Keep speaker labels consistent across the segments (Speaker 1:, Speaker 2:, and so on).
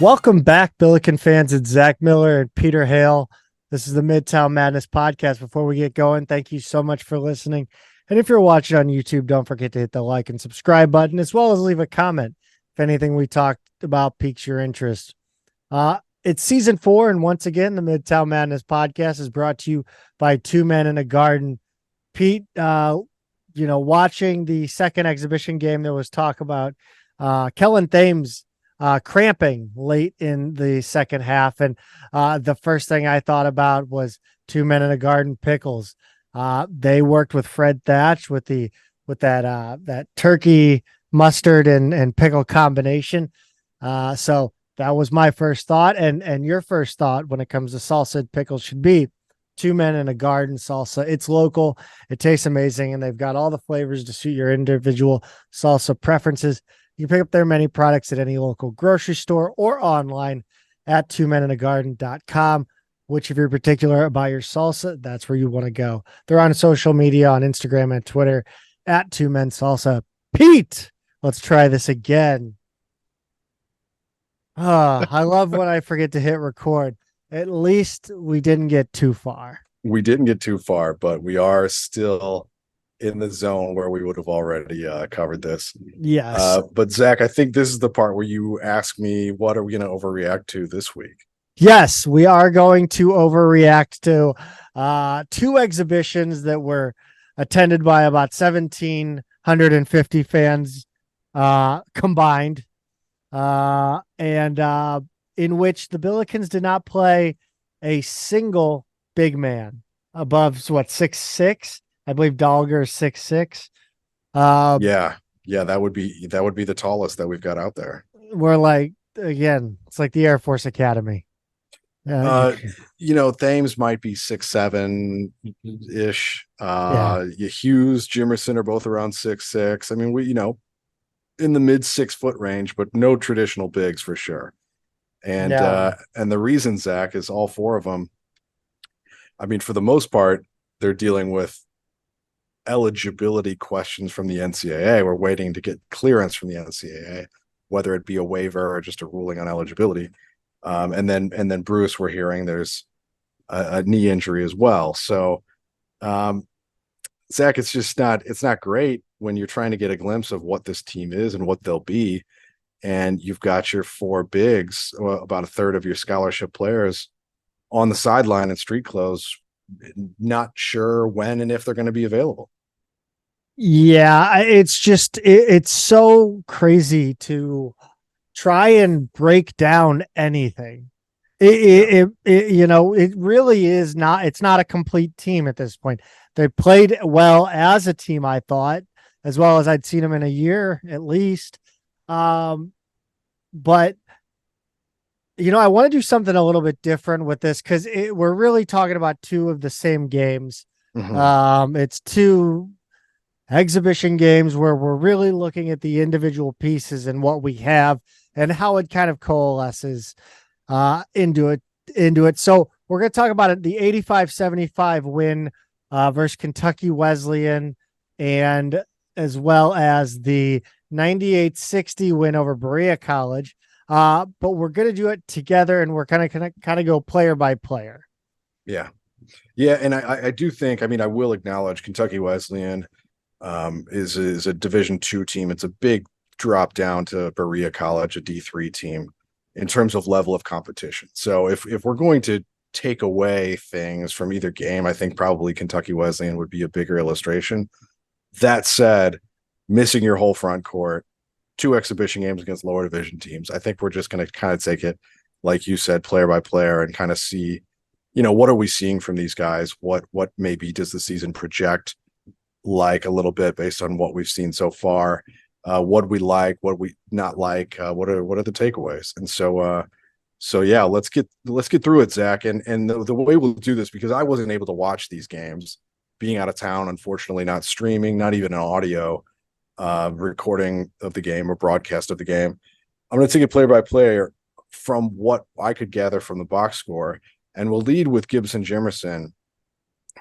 Speaker 1: Welcome back, Billiken fans. It's Zach Miller and Peter Hale. This is the Midtown Madness Podcast. Before we get going, thank you so much for listening. And if you're watching on YouTube, don't forget to hit the like and subscribe button, as well as leave a comment if anything we talked about piques your interest. It's season 4, and once again, the Midtown Madness Podcast is brought to you by Two Men in a Garden. Pete, watching the second exhibition game, there was talk about Kellen Thames cramping late in the second half. And the first thing I thought about was Two Men in a Garden pickles. They worked with Fred Thatch with that turkey mustard and pickle combination. So that was my first thought. And your first thought when it comes to salsa and pickles should be Two Men in a Garden salsa. It's local. It tastes amazing. And they've got all the flavors to suit your individual salsa preferences. You can pick up their many products at any local grocery store or online at twomeninagarden.com, which if you're particular about your salsa, that's where you want to go. They're on social media, on Instagram and Twitter at Two Men Salsa. Pete, let's try this again. I love when I forget to hit record. At least we didn't get too far.
Speaker 2: We didn't get too far, but we are still in the zone where we would have already covered this.
Speaker 1: Yes.
Speaker 2: But Zach, I think this is the part where you ask me, what are we going to overreact to this week?
Speaker 1: Yes, we are going to overreact to two exhibitions that were attended by about 1,750 fans combined, and in which the Billikens did not play a single big man above 6'6". I believe Dalger is 6'6".
Speaker 2: Yeah, that would be the tallest that we've got out there.
Speaker 1: We're like, again, it's like the Air Force Academy.
Speaker 2: Thames might be 6'7" ish. Hughes, Jimerson are both around 6'6". I mean, we in the mid 6 foot range, but no traditional bigs for sure. And the reason, Zach, is all four of them. I mean, for the most part, they're dealing with eligibility questions from the NCAA. We're waiting to get clearance from the NCAA, whether it be a waiver or just a ruling on eligibility. And then Bruce, we're hearing there's a knee injury as well. So, Zach, it's not great when you're trying to get a glimpse of what this team is and what they'll be. And you've got your four bigs, about a third of your scholarship players on the sideline in street clothes, not sure when and if they're going to be available.
Speaker 1: Yeah, it's just, it's so crazy to try and break down anything. It really is not, it's not a complete team at this point. They played well as a team, I thought, as well as I'd seen them in a year at least. But I want to do something a little bit different with this because we're really talking about two of the same games. Mm-hmm. It's two exhibition games where we're really looking at the individual pieces and what we have and how it kind of coalesces into it. So we're going to talk about it, the 85-75 win versus Kentucky Wesleyan, and as well as the 98-60 win over Berea College. But we're going to do it together, and we're kind of go player by player.
Speaker 2: Yeah. And I do think, I will acknowledge Kentucky Wesleyan is a Division II team. It's a big drop down to Berea College, a D3 team, in terms of level of competition. So if we're going to take away things from either game, I think probably Kentucky Wesleyan would be a bigger illustration. That said, missing your whole front court, 2 exhibition games against lower division teams, I think we're just going to kind of take it, like you said, player by player, and kind of see, what are we seeing from these guys? What maybe does the season project like a little bit based on what we've seen so far? What we like, what we not like, what are the takeaways? And so yeah, let's get through it, Zach. And the way we'll do this, because I wasn't able to watch these games, being out of town, unfortunately, not streaming, not even an audio recording of the game or broadcast of the game. I'm going to take it player by player from what I could gather from the box score, and we'll lead with Gibson Jimerson.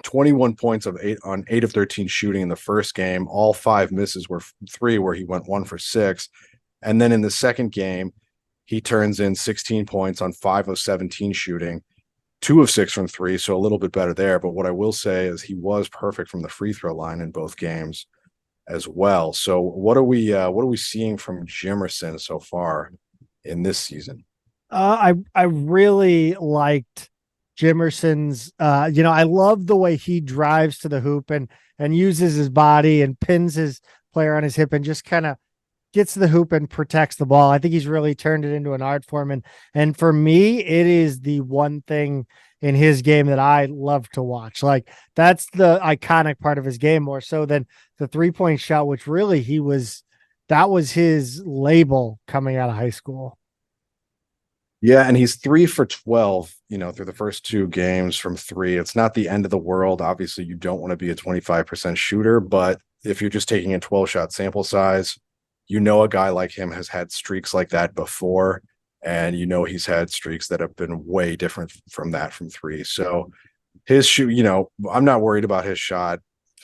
Speaker 2: 21 points on 8 of 13 shooting in the first game. All 5 misses were 3, where he went 1 for 6. And then in the second game, he turns in 16 points on 5 of 17 shooting, 2 of 6 from 3, so a little bit better there. But what I will say is he was perfect from the free throw line in both games as well. So what are we seeing from Jimerson so far in this season?
Speaker 1: I really liked Jimerson's. I love the way he drives to the hoop and uses his body and pins his player on his hip and just kind of gets to the hoop and protects the ball. I think he's really turned it into an art form. And for me, it is the one thing in his game that I love to watch. Like that's the iconic part of his game more so than the 3-point shot, which really that was his label coming out of high school.
Speaker 2: Yeah, and he's 3 for 12, through the first 2 games from 3. It's not the end of the world. Obviously, you don't want to be a 25% shooter, but if you're just taking a 12-shot sample size, a guy like him has had streaks like that before, and he's had streaks that have been way different from that from 3. So his shoot, I'm not worried about his shot.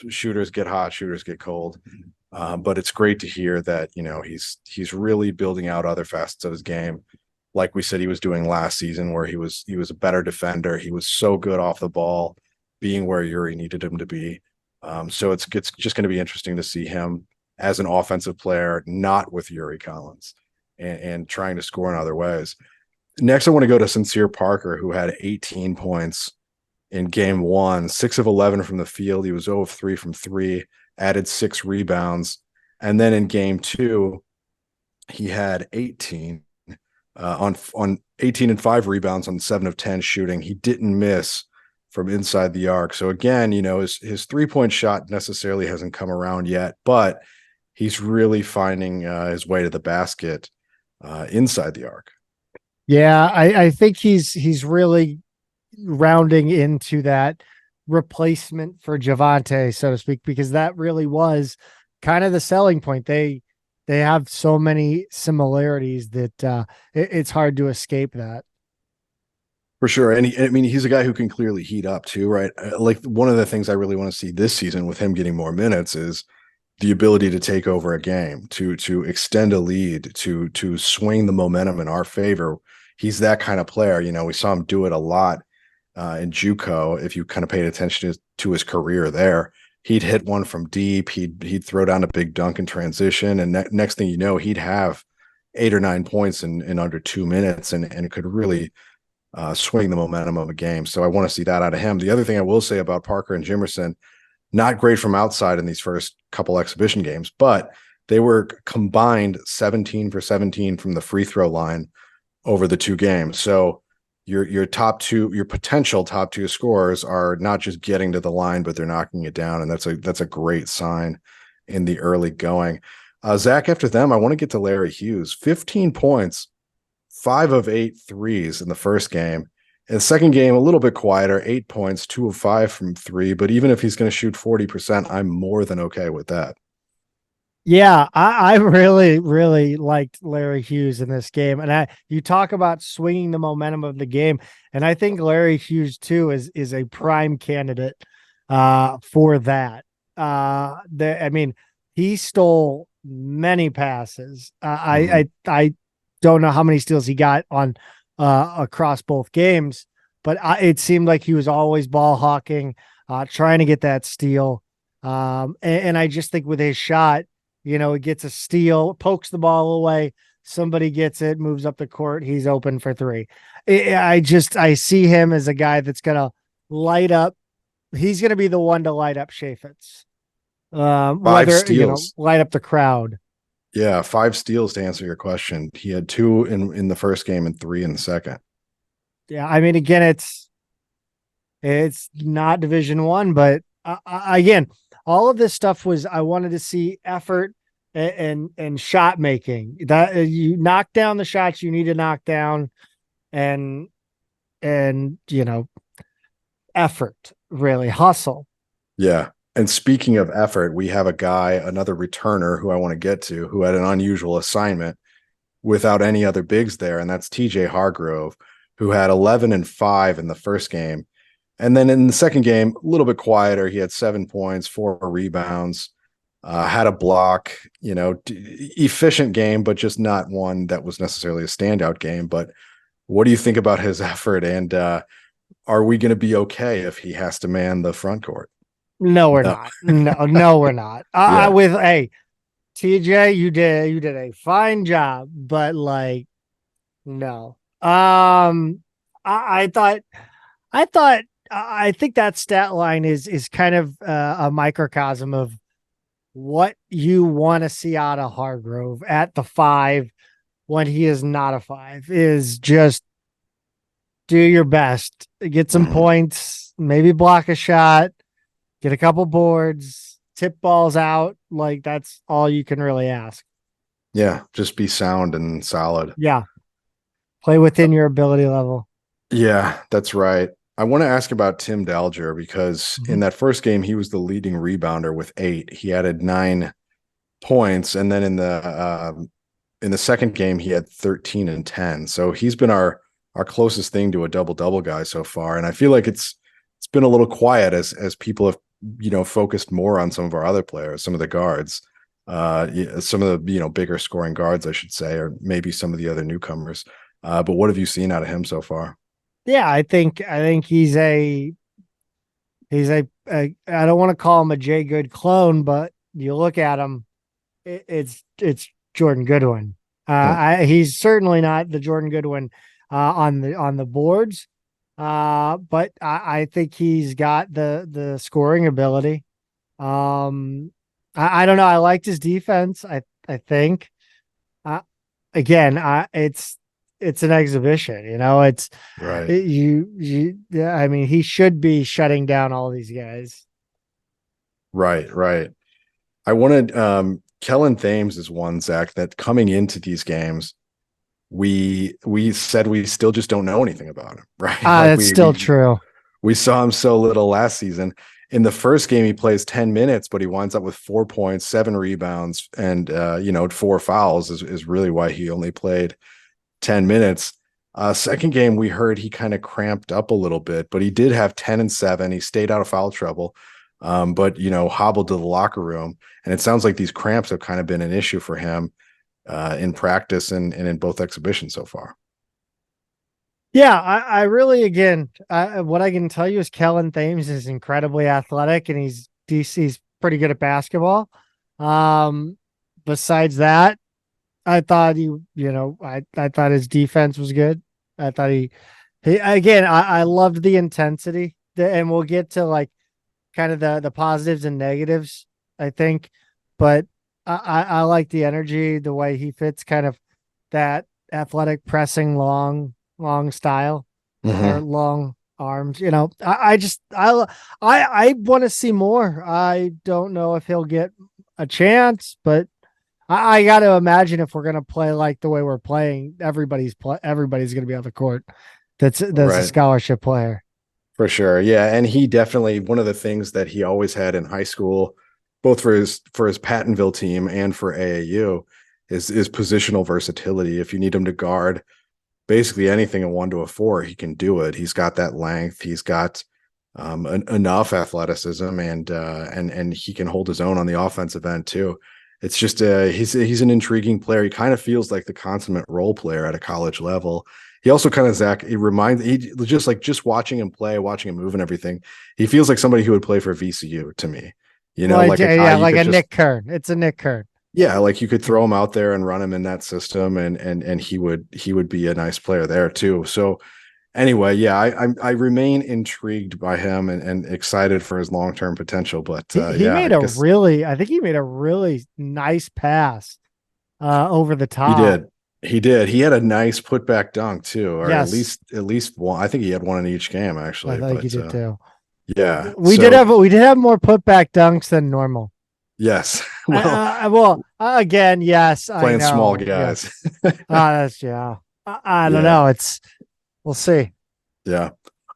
Speaker 2: Shooters get hot, shooters get cold. But it's great to hear that, he's really building out other facets of his game. Like we said, he was doing last season where he was a better defender. He was so good off the ball, being where Yuri needed him to be. So it's just going to be interesting to see him as an offensive player, not with Yuri Collins and trying to score in other ways. Next, I want to go to Sincere Parker, who had 18 points in game 1, 6 of 11 from the field. He was 0 of 3 from 3, added 6 rebounds. And then in game 2, he had 18 on 18 and 5 rebounds on 7 of 10 shooting. He didn't miss from inside the arc. So again, his 3-point shot necessarily hasn't come around yet, but he's really finding his way to the basket inside the arc.
Speaker 1: Yeah, I think he's really rounding into that replacement for Javante, so to speak, because that really was kind of the selling point. They have so many similarities that it's hard to escape that.
Speaker 2: For sure. And he's a guy who can clearly heat up too, right? Like one of the things I really want to see this season with him getting more minutes is the ability to take over a game, to extend a lead, to swing the momentum in our favor. He's that kind of player. We saw him do it a lot in JUCO. If you kind of paid attention to his career there, he'd hit one from deep. He'd throw down a big dunk in transition, and next thing you know, he'd have 8 or 9 points in under 2 minutes, and could really swing the momentum of a game. So I want to see that out of him. The other thing I will say about Parker and Jimerson, not great from outside in these first couple exhibition games, but they were combined 17 for 17 from the free throw line over the 2 games. So your potential top 2 scorers are not just getting to the line, but they're knocking it down. And that's a great sign in the early going. Zach, after them, I want to get to Larry Hughes. 15 points, 5 of 8 threes in the first game. In the second game, a little bit quieter, 8 points, 2 of 5 from 3. But even if he's going to shoot 40%, I'm more than okay with that.
Speaker 1: Yeah, I really, really liked Larry Hughes in this game. And you talk about swinging the momentum of the game. And I think Larry Hughes, too, is a prime candidate for that. He stole many passes. I don't know how many steals he got on across both games, but it seemed like he was always ball hawking, trying to get that steal. And I just think with his shot, it gets a steal, pokes the ball away, somebody gets it, moves up the court, he's open for 3. I see him as a guy that's going to light up. He's going to be the one to light up Chaffetz.
Speaker 2: 5 steals.
Speaker 1: Light up the crowd.
Speaker 2: Yeah, 5 steals to answer your question. He had 2 in the first game and 3 in the second.
Speaker 1: Yeah, again, it's not Division I, but again, all of this stuff was, I wanted to see effort and shot making. That you knock down the shots you need to knock down, and effort, really hustle.
Speaker 2: Yeah. And speaking of effort, we have another returner who I want to get to, who had an unusual assignment without any other bigs there. And that's TJ Hargrove, who had 11 and 5 in the first game. And then in the second game, a little bit quieter. He had 7 points, 4 rebounds. had a block, efficient game, but just not one that was necessarily a standout game. But what do you think about his effort? And are we going to be okay if he has to man the front court?
Speaker 1: No, we're
Speaker 2: No.
Speaker 1: not. No, we're not.
Speaker 2: Yeah.
Speaker 1: Hey, TJ, you did a fine job, but like, no. I thought, I think that stat line is kind of a microcosm of what you want to see out of Hargrove at the 5 when he is not a 5, is just do your best, get some points, maybe block a shot, get a couple boards, tip balls out. Like, that's all you can really ask.
Speaker 2: Yeah. Just be sound and solid.
Speaker 1: Yeah. Play within your ability level.
Speaker 2: Yeah, that's right. I want to ask about Tim Dalger because in that first game, he was the leading rebounder with 8. He added 9 points. And then in the second game, he had 13 and 10. So he's been our closest thing to a double-double guy so far. And I feel like it's been a little quiet as people have, focused more on some of our other players, some of the guards, some of the, bigger scoring guards, I should say, or maybe some of the other newcomers. But what have you seen out of him so far?
Speaker 1: Yeah, I think he's a I don't want to call him a Jay Good clone, but you look at him, it's Jordan Goodwin. He's certainly not the Jordan Goodwin on the boards, but I think he's got the scoring ability. I don't know. I liked his defense. I think again, it's an exhibition, it's
Speaker 2: Right.
Speaker 1: yeah, I mean, he should be shutting down all these guys.
Speaker 2: Right. I wanted Kellen Thames is one, Zach, that coming into these games, we said we still just don't know anything about him, right?
Speaker 1: That's still true.
Speaker 2: We saw him so little last season. In the first game, he plays 10 minutes, but he winds up with 4 points, 7 rebounds, and 4 fouls is really why he only played 10 minutes. Second game, we heard he kind of cramped up a little bit, but he did have 10 and 7. He stayed out of foul trouble, but hobbled to the locker room. And it sounds like these cramps have kind of been an issue for him in practice and in both exhibitions so far.
Speaker 1: Yeah, I really, again, what I can tell you is Kellen Thames is incredibly athletic and he's pretty good at basketball. Besides that, I thought I thought his defense was good. I thought he again, I loved the intensity, and we'll get to like kind of the positives and negatives, I think, but I like the energy, the way he fits kind of that athletic pressing long style or long arms. I want to see more. I don't know if he'll get a chance, but I got to imagine if we're going to play like the way we're playing, everybody's going to be on the court. That's right. A scholarship player.
Speaker 2: For sure. Yeah. And he definitely, one of the things that he always had in high school, both for his Pattonville team and for AAU, is positional versatility. If you need him to guard basically anything a 1 to a 4, he can do it. He's got that length. He's got enough athleticism, and he can hold his own on the offensive end too. It's just he's an intriguing player. He kind of feels like the consummate role player at a college level. He also kind of, Zach, just watching him play, watching him move and everything. He feels like somebody who would play for VCU to me. Like a
Speaker 1: Nick Kern. It's a Nick Kern.
Speaker 2: Yeah, like you could throw him out there and run him in that system, and he would be a nice player there too. So anyway, yeah, I remain intrigued by him and excited for his long-term potential. But I
Speaker 1: think he made a really nice pass over the top.
Speaker 2: He did. He had a nice putback dunk too, or
Speaker 1: yes.
Speaker 2: at least one. I think he had one in each game actually.
Speaker 1: I think he did too.
Speaker 2: Yeah,
Speaker 1: we did have more putback dunks than normal.
Speaker 2: Yes.
Speaker 1: Again, yes.
Speaker 2: Playing small guys.
Speaker 1: Yeah. I don't know. We'll see.
Speaker 2: Yeah.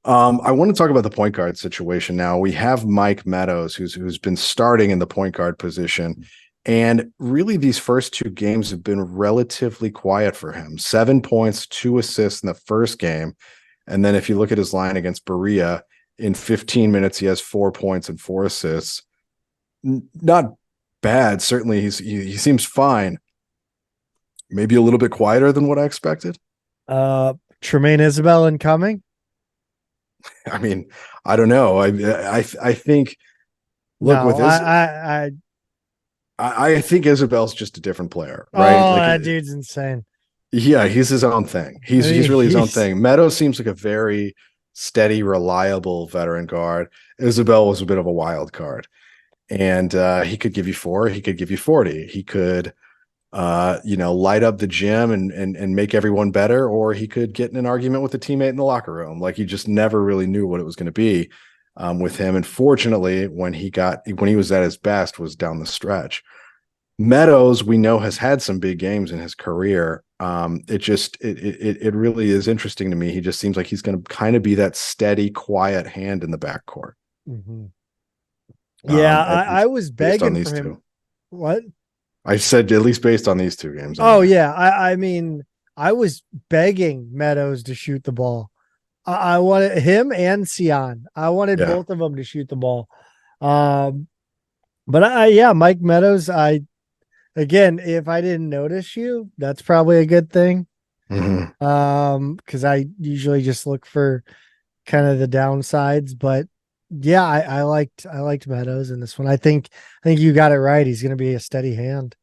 Speaker 2: I want to talk about the point guard situation now. We have Mike Meadows, who's been starting in the point guard position. And really, these first 2 games have been relatively quiet for him. 7 points, 2 assists in the first game. And then if you look at his line against Berea, in 15 minutes, he has 4 points and 4 assists. Not bad. Certainly, he seems fine. Maybe a little bit quieter than what I expected.
Speaker 1: Tremaine Isabel incoming.
Speaker 2: I mean, I don't know. I think. Look,
Speaker 1: No,
Speaker 2: with I think Isabel's just a different player, right?
Speaker 1: oh,
Speaker 2: Like,
Speaker 1: that dude's insane.
Speaker 2: yeah, he's his own thing. He's really his own thing. Meadows seems like a very steady, reliable veteran guard. Isabel was a bit of a wild card, and he could give you 4. He could give you 40. He could, light up the gym and make everyone better, or he could get in an argument with a teammate in the locker room. Like, you just never really knew what it was going to be with him. And fortunately, when he was at his best, was down the stretch. Meadows, we know, has had some big games in his career. It really is interesting to me. He just seems like he's going to kind of be that steady, quiet hand in the backcourt.
Speaker 1: Mm-hmm. Yeah, I was begging for him.
Speaker 2: Two.
Speaker 1: What?
Speaker 2: I said at least based on these 2 games.
Speaker 1: Oh yeah, I mean, I was begging Meadows to shoot the ball. I wanted him and Sion. I wanted both of them to shoot the ball. But Mike Meadows. Again, if I didn't notice you, that's probably a good thing.
Speaker 2: Mm-hmm.
Speaker 1: Because I usually just look for kind of the downsides, but yeah, I liked Meadows in this one. I think you got it right. He's going to be a steady hand.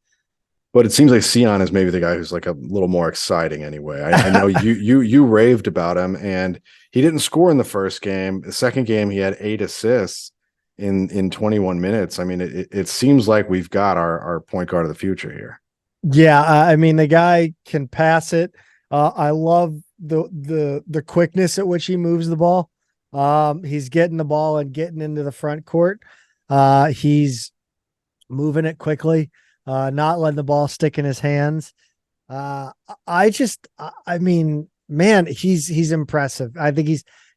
Speaker 2: But it seems like Sion is maybe the guy who's like a little more exciting anyway. I know you raved about him, and he didn't score in the first game. The second game, he had 8 assists in 21 minutes. I mean, it seems like we've got our point guard of the future here.
Speaker 1: Yeah, I mean, the guy can pass it. I love the quickness at which he moves the ball. He's getting the ball and getting into the front court. He's moving it quickly, not letting the ball stick in his hands. I mean, man, he's impressive. I think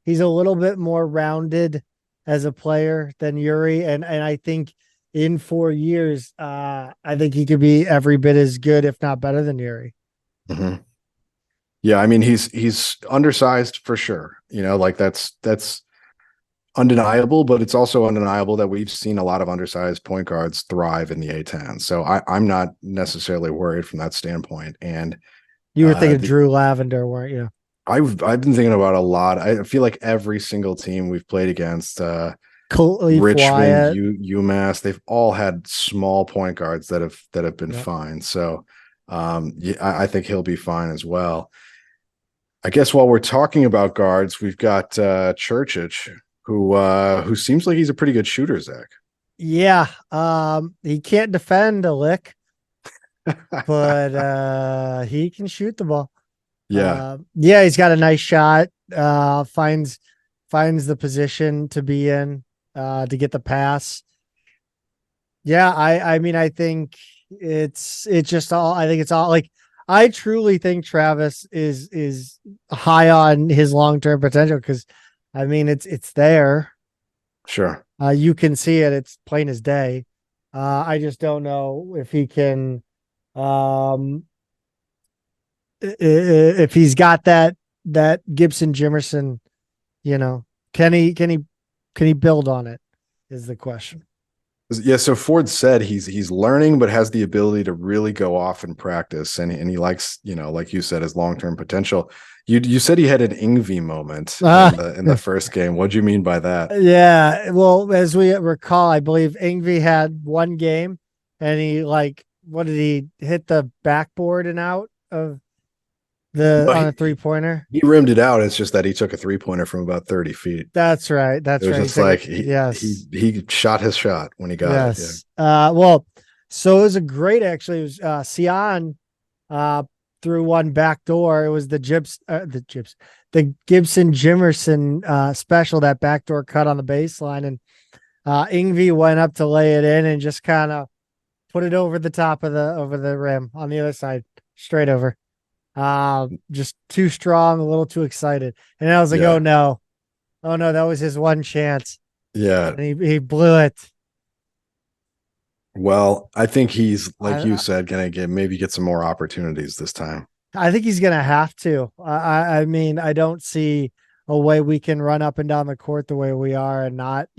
Speaker 1: he's a little bit more rounded as a player than Yuri. And I think in 4 years, I think he could be every bit as good, if not better than Yuri.
Speaker 2: Mm-hmm. Yeah. I mean, he's undersized for sure. Like that's undeniable, but it's also undeniable that we've seen a lot of undersized point guards thrive in the A10. So I'm not necessarily worried from that standpoint. And
Speaker 1: you were thinking Drew Lavender, weren't you?
Speaker 2: I've been thinking about a lot. I feel like every single team we've played against,
Speaker 1: Richmond, Wyatt,
Speaker 2: UMass, they've all had small point guards that have been fine. So I think he'll be fine as well. I guess while we're talking about guards, we've got Churchich, who seems like he's a pretty good shooter, Zach.
Speaker 1: Yeah. He can't defend a lick, but he can shoot the ball.
Speaker 2: Yeah.
Speaker 1: He's got a nice shot. Finds the position to be in, to get the pass. Yeah. I mean, I think it's all like, I truly think Travis is high on his long-term potential. Cause I mean, it's there.
Speaker 2: Sure.
Speaker 1: You can see it. It's plain as day. I just don't know if he can, if he's got that Gibson Jimerson, can he build on it is the question.
Speaker 2: Yeah, so Ford said he's learning, but has the ability to really go off in practice, and he likes, like you said, his long-term potential. You said he had an Ingvi moment in the first game. What do you mean by that?
Speaker 1: Yeah, well, as we recall, I believe Ingvi had one game, and he what did he hit the backboard and out of on a 3-pointer?
Speaker 2: He rimmed it out. It's just that he took a 3-pointer from about 30 feet.
Speaker 1: That's right. It was
Speaker 2: just like he shot his shot when he got it.
Speaker 1: Yeah. Well, so it was a great, actually. It was Sion through one back door. It was the Gibson Jimerson special, that backdoor cut on the baseline, and Ingvi went up to lay it in and just kind of put it over the top of the rim on the other side, straight over. Just too strong, a little too excited. And I was like, oh no, that was his one chance.
Speaker 2: Yeah.
Speaker 1: And he blew it.
Speaker 2: Well, I think he's, like you said, going to maybe get some more opportunities this time.
Speaker 1: I think he's going to have to. I mean, I don't see a way we can run up and down the court the way we are and not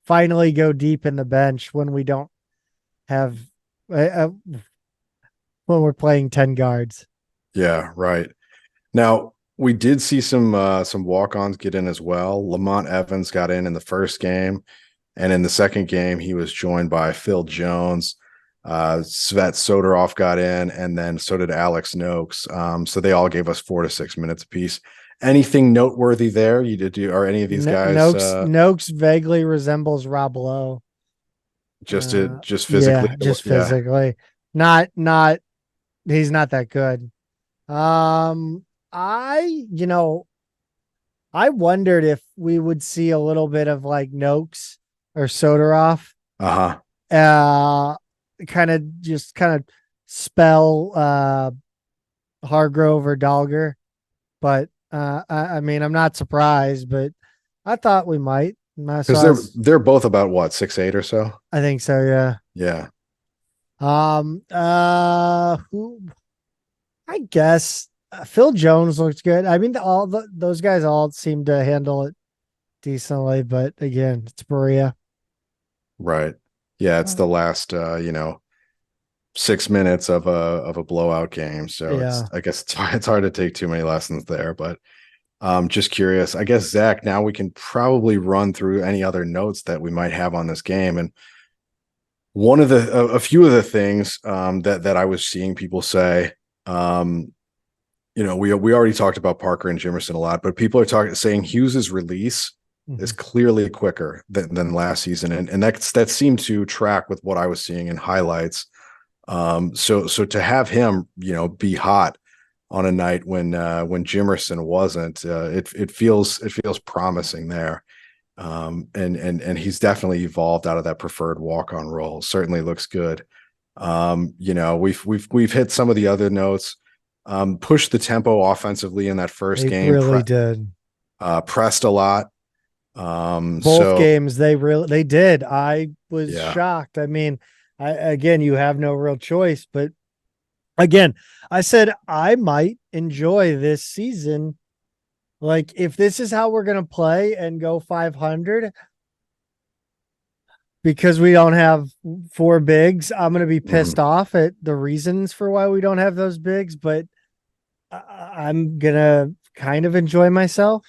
Speaker 1: finally go deep in the bench when we don't have when we're playing 10 guards.
Speaker 2: Yeah, right. Now we did see some walk-ons get in as well. Lamont Evans got in the first game, and in the second game he was joined by Phil Jones. Svet Soderov got in, and then so did Alex Noakes. So they all gave us 4 to 6 minutes apiece. Anything noteworthy there? Are any of these guys
Speaker 1: Noakes vaguely resembles Rob Lowe.
Speaker 2: just physically?
Speaker 1: Yeah, just physically. Not he's not that good. I wondered if we would see a little bit of like Noakes or Soderov. Kind of spell Hargrove or Dalger. But I mean, I'm not surprised, but I thought we might.
Speaker 2: Because they're both about what, 6'8" or so?
Speaker 1: I think so, yeah.
Speaker 2: Yeah.
Speaker 1: Who I guess Phil Jones looks good. I mean, those guys all seem to handle it decently, but again, it's Berea.
Speaker 2: Right. Yeah, it's the last 6 minutes of a blowout game. So
Speaker 1: Yeah.
Speaker 2: I guess it's hard to take too many lessons there, but just curious. I guess, Zach, now we can probably run through any other notes that we might have on this game. And a few of the things that I was seeing people say, we already talked about Parker and Jimerson a lot, but people are saying Hughes's release is clearly quicker than last season. And that seemed to track with what I was seeing in highlights. So to have him, be hot on a night when Jimerson wasn't, it feels promising there. And he's definitely evolved out of that preferred walk-on role. Certainly looks good. We've hit some of the other notes. Pushed the tempo offensively in that first game.
Speaker 1: Really did.
Speaker 2: Pressed a lot.
Speaker 1: Both games they did. I was shocked. I mean, again, you have no real choice, but again, I said I might enjoy this season. Like, if this is how we're going to play and go 500 because we don't have 4 bigs, I'm going to be pissed off at the reasons for why we don't have those bigs, but I'm going to kind of enjoy myself.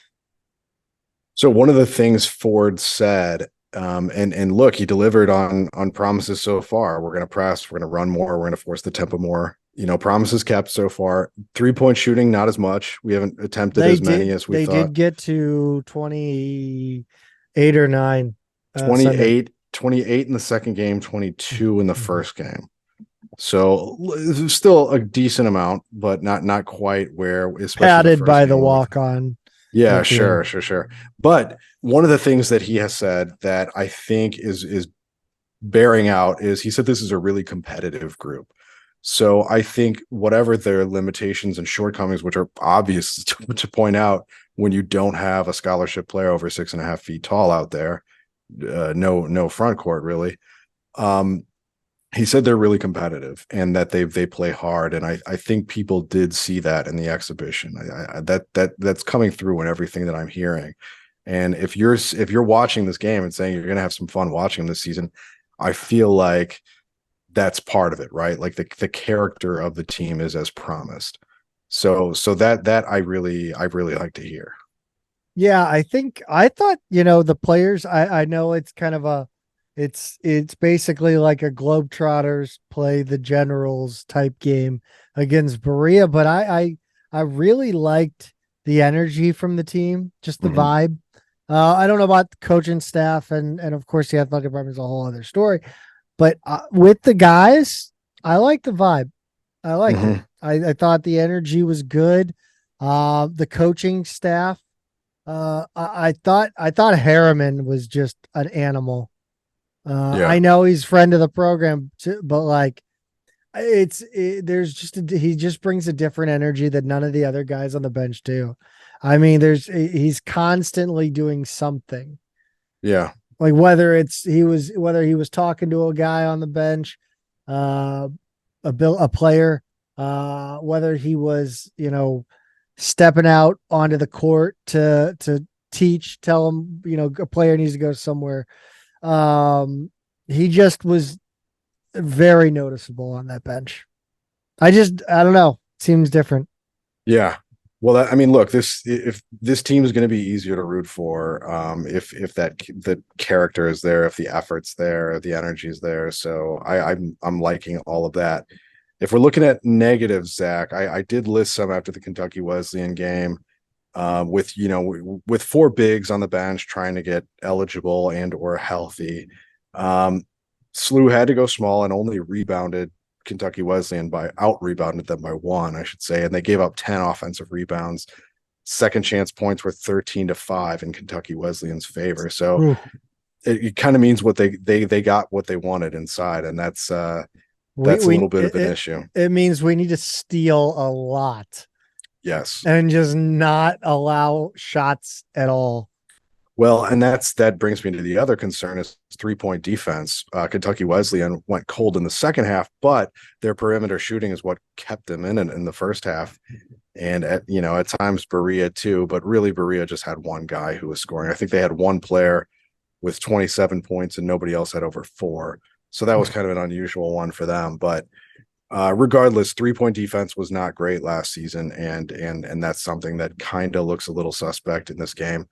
Speaker 2: So one of the things Ford said, and look, he delivered on promises so far. We're going to press, we're going to run more, we're going to force the tempo more. Promises kept so far. 3-point shooting, not as much. We haven't attempted as many as we thought.
Speaker 1: They did get to 28 or 9.
Speaker 2: 28 in the second game, 22 in the first game. So still a decent amount, but not quite where, especially
Speaker 1: padded by the walk-on.
Speaker 2: Yeah, sure. But one of the things that he has said that I think is bearing out is he said this is a really competitive group. So I think whatever their limitations and shortcomings, which are obvious to point out when you don't have a scholarship player over 6.5 feet tall out there, no front court really. He said they're really competitive and that they play hard, and I think people did see that in the exhibition. That's coming through in everything that I'm hearing. And if you're watching this game and saying you're going to have some fun watching them this season, I feel like that's part of it, right? Like the character of the team is as promised. So that I really like to hear.
Speaker 1: Yeah, I thought, the players, I know it's kind of it's basically like a Globetrotters play the Generals type game against Berea, but I really liked the energy from the team, just the vibe. I don't know about the coaching staff and of course the athletic department is a whole other story, but with the guys, I like the vibe. I liked it. I thought the energy was good. The coaching staff, I thought Harriman was just an animal. I know he's friend of the program too, but like he just brings a different energy that none of the other guys on the bench do. I mean, he's constantly doing something.
Speaker 2: Yeah.
Speaker 1: Like whether he was talking to a guy on the bench, a player, whether he was, stepping out onto the court to tell him, a player needs to go somewhere. He just was very noticeable on that bench. I don't know. Seems different.
Speaker 2: Yeah. Well, I mean, look, if this team is going to be easier to root for, if the character is there, if the effort's there, the energy is there. So I'm liking all of that. If we're looking at negatives, Zach, I did list some after the Kentucky Wesleyan game, with four bigs on the bench trying to get eligible and or healthy. SLU had to go small and only rebounded Kentucky Wesleyan rebounded them by one, I should say, and they gave up 10 offensive rebounds. Second chance points were 13-5 in Kentucky Wesleyan's favor. So it kind of means what they got what they wanted inside, and that's a little bit of an issue.
Speaker 1: It means we need to steal a lot.
Speaker 2: Yes.
Speaker 1: And just not allow shots at all.
Speaker 2: Well, and that brings me to the other concern is 3-point defense. Kentucky Wesleyan went cold in the second half, but their perimeter shooting is what kept them in the first half. And at times Berea too, but really Berea just had one guy who was scoring. I think they had one player with 27 points and nobody else had over 4. So that was kind of an unusual one for them. But regardless, 3-point defense was not great last season, and that's something that kind of looks a little suspect in this game.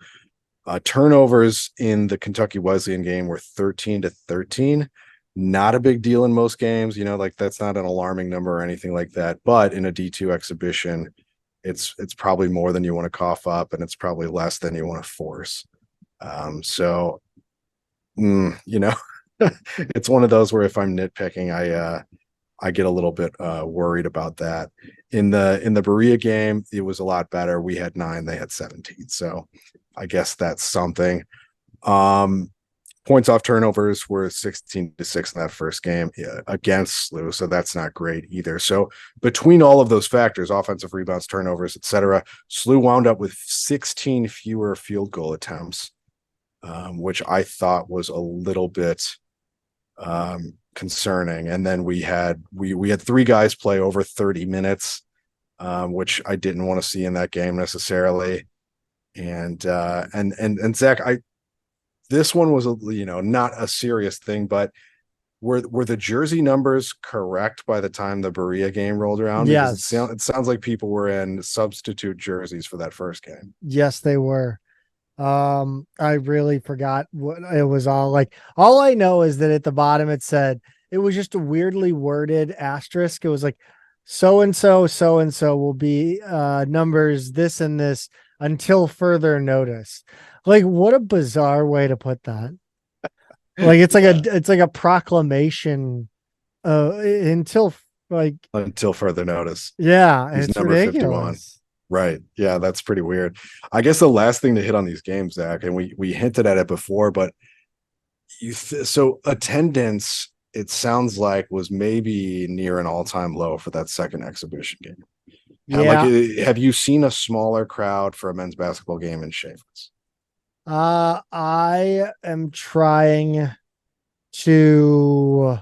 Speaker 2: Turnovers in the Kentucky Wesleyan game were 13-13. Not a big deal in most games, that's not an alarming number or anything like that. But in a D2 exhibition, it's probably more than you want to cough up, and it's probably less than you want to force. It's one of those where if I'm nitpicking, I get a little bit worried about that. In the Berea game, it was a lot better. We had 9, they had 17. So I guess that's something. Points off turnovers were 16-6 in that first game against SLU, so that's not great either. So between all of those factors, offensive rebounds, turnovers, etc., SLU wound up with 16 fewer field goal attempts, which I thought was a little bit concerning. And then we had 3 guys play over 30 minutes, which I didn't want to see in that game necessarily. And Zach, this one was not a serious thing, but were the jersey numbers correct by the time the Berea game rolled around?
Speaker 1: Yes.
Speaker 2: Because it sounds like people were in substitute jerseys for that first game.
Speaker 1: Yes, they were. I really forgot what it was all like. All I know is that at the bottom it said, it was just a weirdly worded asterisk. It was like, so and so will be numbers this and this until further notice. Like, what a bizarre way to put that. Like it's like a proclamation until
Speaker 2: further notice.
Speaker 1: Yeah,
Speaker 2: he's
Speaker 1: it's
Speaker 2: number
Speaker 1: ridiculous.
Speaker 2: 51. Right. Yeah, that's pretty weird. I guess the last thing to hit on these games, Zach, and we hinted at it before, but so attendance, it sounds like, was maybe near an all-time low for that second exhibition game.
Speaker 1: Yeah.
Speaker 2: Have you seen a smaller crowd for a men's basketball game in Chaffetz?
Speaker 1: I am trying to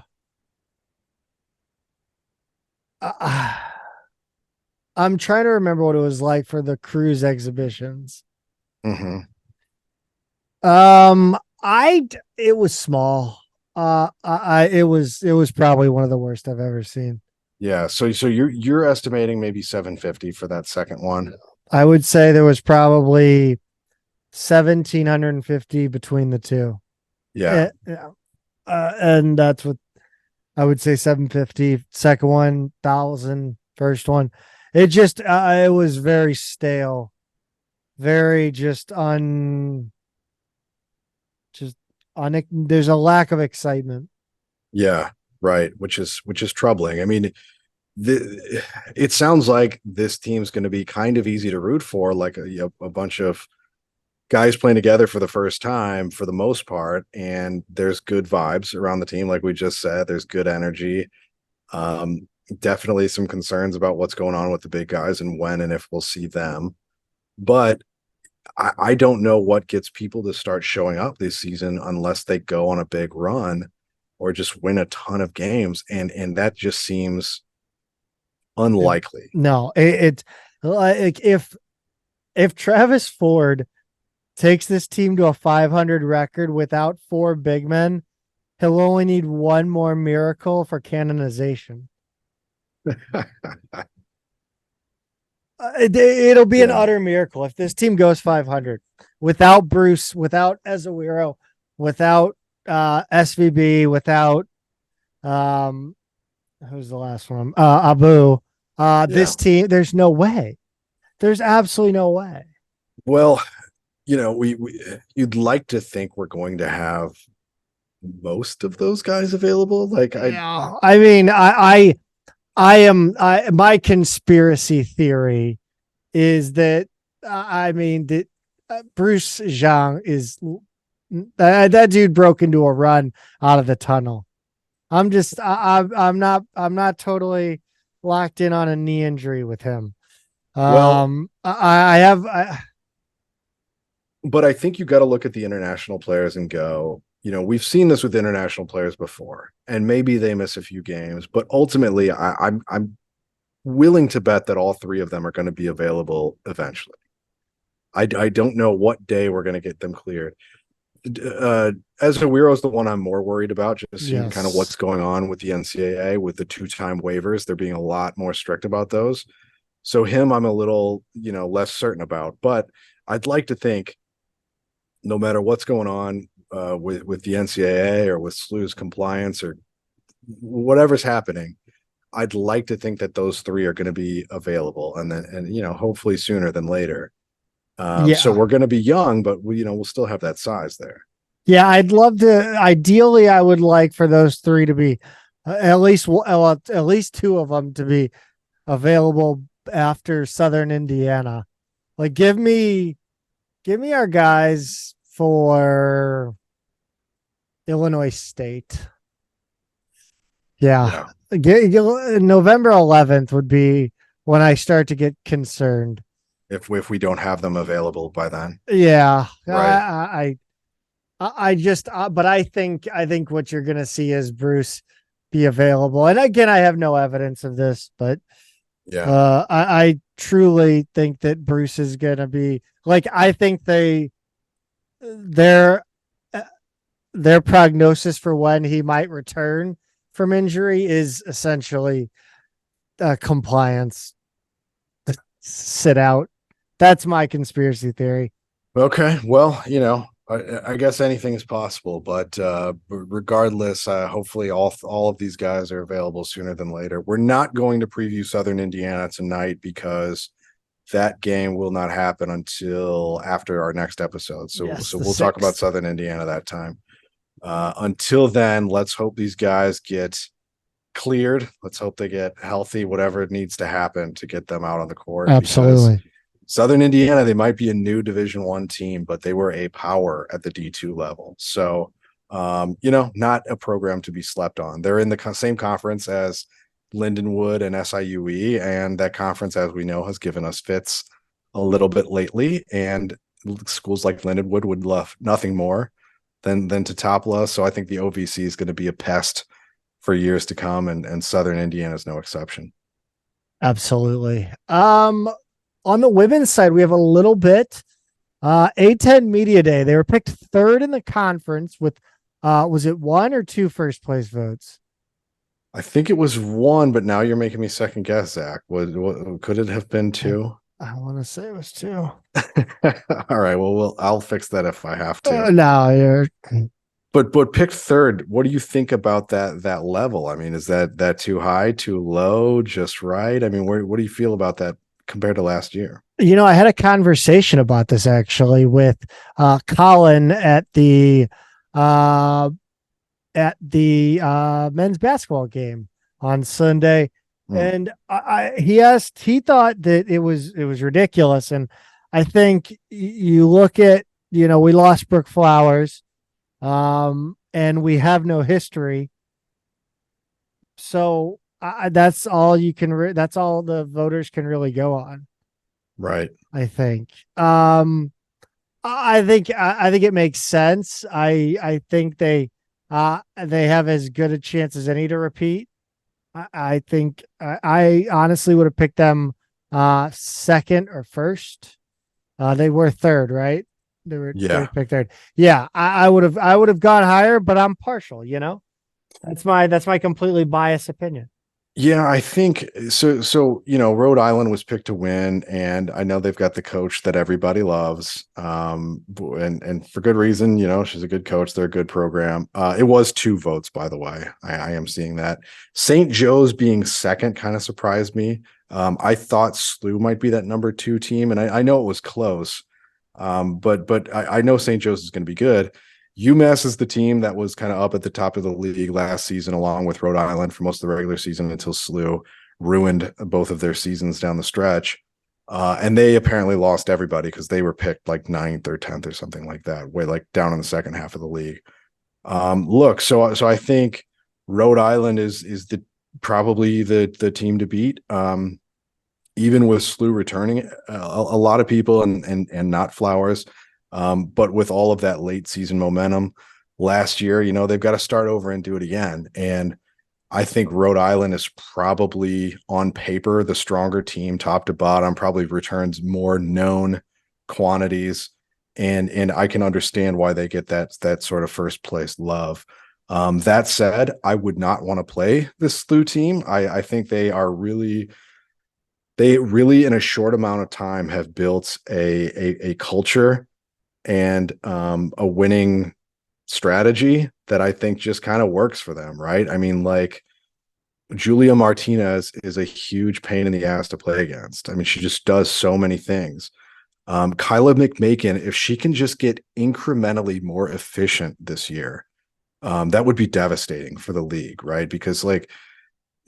Speaker 1: I'm trying to remember what it was like for the cruise exhibitions.
Speaker 2: Mm-hmm.
Speaker 1: It was small. It was probably one of the worst I've ever seen.
Speaker 2: Yeah. So you're estimating maybe 750 for that second one.
Speaker 1: I would say there was probably 1,750 between the two.
Speaker 2: Yeah.
Speaker 1: And that's what I would say. 750 second one, 1,000 first one. It just it was very stale, very there's a lack of excitement.
Speaker 2: Yeah, right. Which is troubling. I mean, it sounds like this team's going to be kind of easy to root for, like a bunch of guys playing together for the first time for the most part. And there's good vibes around the team. Like we just said, there's good energy. Definitely some concerns about what's going on with the big guys and when and if we'll see them. But I don't know what gets people to start showing up this season unless they go on a big run or just win a ton of games. And that just seems unlikely.
Speaker 1: No, it's like if Travis Ford takes this team to a 500 record without 4 big men, He'll only need one more miracle for canonization. It'll be an utter miracle if this team goes 500 without Bruce, without Ezewiro, without SVB, without who's the last one? Abu. This team, there's no way. There's absolutely no way.
Speaker 2: Well, you'd like to think we're going to have most of those guys available.
Speaker 1: My conspiracy theory is that Bruce Zhang is that dude broke into a run out of the tunnel. I'm not totally locked in on a knee injury with him. But I
Speaker 2: think you got to look at the international players and go, we've seen this with international players before, and maybe they miss a few games, but ultimately I'm willing to bet that all three of them are going to be available eventually. I don't know what day we're going to get them cleared. Ezewiro is the one I'm more worried about, just seeing kind of what's going on with the NCAA with the 2-time waivers. They're being a lot more strict about those. So him, I'm a little, less certain about, but I'd like to think no matter what's going on with the NCAA or with SLU's compliance or whatever's happening, I'd like to think that those three are going to be available and hopefully sooner than later. So we're going to be young, but we'll still have that size there.
Speaker 1: Yeah, I'd love to. Ideally, I would like for those three to be at least two of them to be available after Southern Indiana. Like, give me our guys for Illinois State. Yeah. November 11th would be when I start to get concerned.
Speaker 2: If we don't have them available by then.
Speaker 1: Yeah.
Speaker 2: Right.
Speaker 1: But I think what you're going to see is Bruce be available. And again, I have no evidence of this, but I truly think that Bruce is going to be like, I think their prognosis for when he might return from injury is essentially compliance, sit out. That's my conspiracy theory.
Speaker 2: Okay. Well, I guess anything is possible, but regardless, hopefully all of these guys are available sooner than later. We're not going to preview Southern Indiana tonight because that game will not happen until after our next episode. So we'll talk about Southern Indiana that time. Until then, let's hope these guys get cleared. Let's hope they get healthy, whatever needs to happen to get them out on the court.
Speaker 1: Absolutely.
Speaker 2: Southern Indiana, they might be a new Division I team, but they were a power at the D2 level. So, not a program to be slept on. They're in the same conference as Lindenwood and SIUE, and that conference, as we know, has given us fits a little bit lately. And schools like Lindenwood would love nothing more than to topple us. So I think the OVC is going to be a pest for years to come, and Southern Indiana is no exception.
Speaker 1: Absolutely. On the women's side, we have a little bit. A10 Media Day. They were picked third in the conference with, was it 1 or 2 first place votes?
Speaker 2: I think it was 1, but now you're making me second guess, Zach. What could it have been 2?
Speaker 1: I want to say it was 2.
Speaker 2: All right. Well, I'll fix that if I have to.
Speaker 1: No, you're.
Speaker 2: But picked third. What do you think about that level? I mean, is that too high, too low, just right? I mean, what do you feel about that compared to last year?
Speaker 1: I had a conversation about this actually with Colin at the men's basketball game on Sunday. And he thought that it was ridiculous. And I think you look at, we lost Brooke Flowers, and we have no history. So that's all that's all the voters can really go on.
Speaker 2: Right.
Speaker 1: I think. I think it makes sense. I think they have as good a chance as any to repeat. I think I honestly would have picked them second or first. They were third, right? They picked third. Yeah, I would have gone higher, but I'm partial. That's my completely biased opinion.
Speaker 2: Yeah, I think so. So, Rhode Island was picked to win, and I know they've got the coach that everybody loves. And for good reason, she's a good coach. They're a good program. It was 2 votes, by the way. I am seeing that. St. Joe's being second kind of surprised me. I thought SLU might be that number 2 team, and I know it was close. But I know St. Joe's is going to be good. UMass is the team that was kind of up at the top of the league last season, along with Rhode Island for most of the regular season until SLU ruined both of their seasons down the stretch. And they apparently lost everybody because they were picked like 9th or 10th or something like that, way like down in the second half of the league. So I think Rhode Island is probably the team to beat. Even with SLU returning, a lot of people and not Flowers. But with all of that late season momentum last year, they've got to start over and do it again. And I think Rhode Island is probably on paper the stronger team, top to bottom, probably returns more known quantities. And I can understand why they get that sort of first place love. That said, I would not want to play this SLU team. I think they really in a short amount of time have built a culture and a winning strategy that I think just kind of works for them, right? I mean, like Julia Martinez is a huge pain in the ass to play against. I mean, she just does so many things. Kyla McMakin, if she can just get incrementally more efficient this year, that would be devastating for the league, right? Because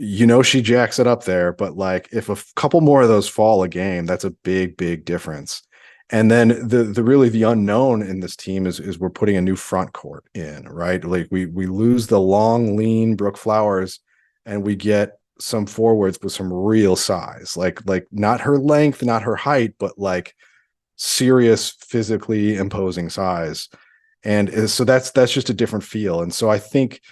Speaker 2: she jacks it up there, but like if a couple more of those fall a game, that's a big, big difference. And then the unknown in this team is we're putting a new front court in, right? Like we lose the long, lean Brooke Flowers, and we get some forwards with some real size, like not her length, not her height, but like serious physically imposing size. And so that's just a different feel. And so I think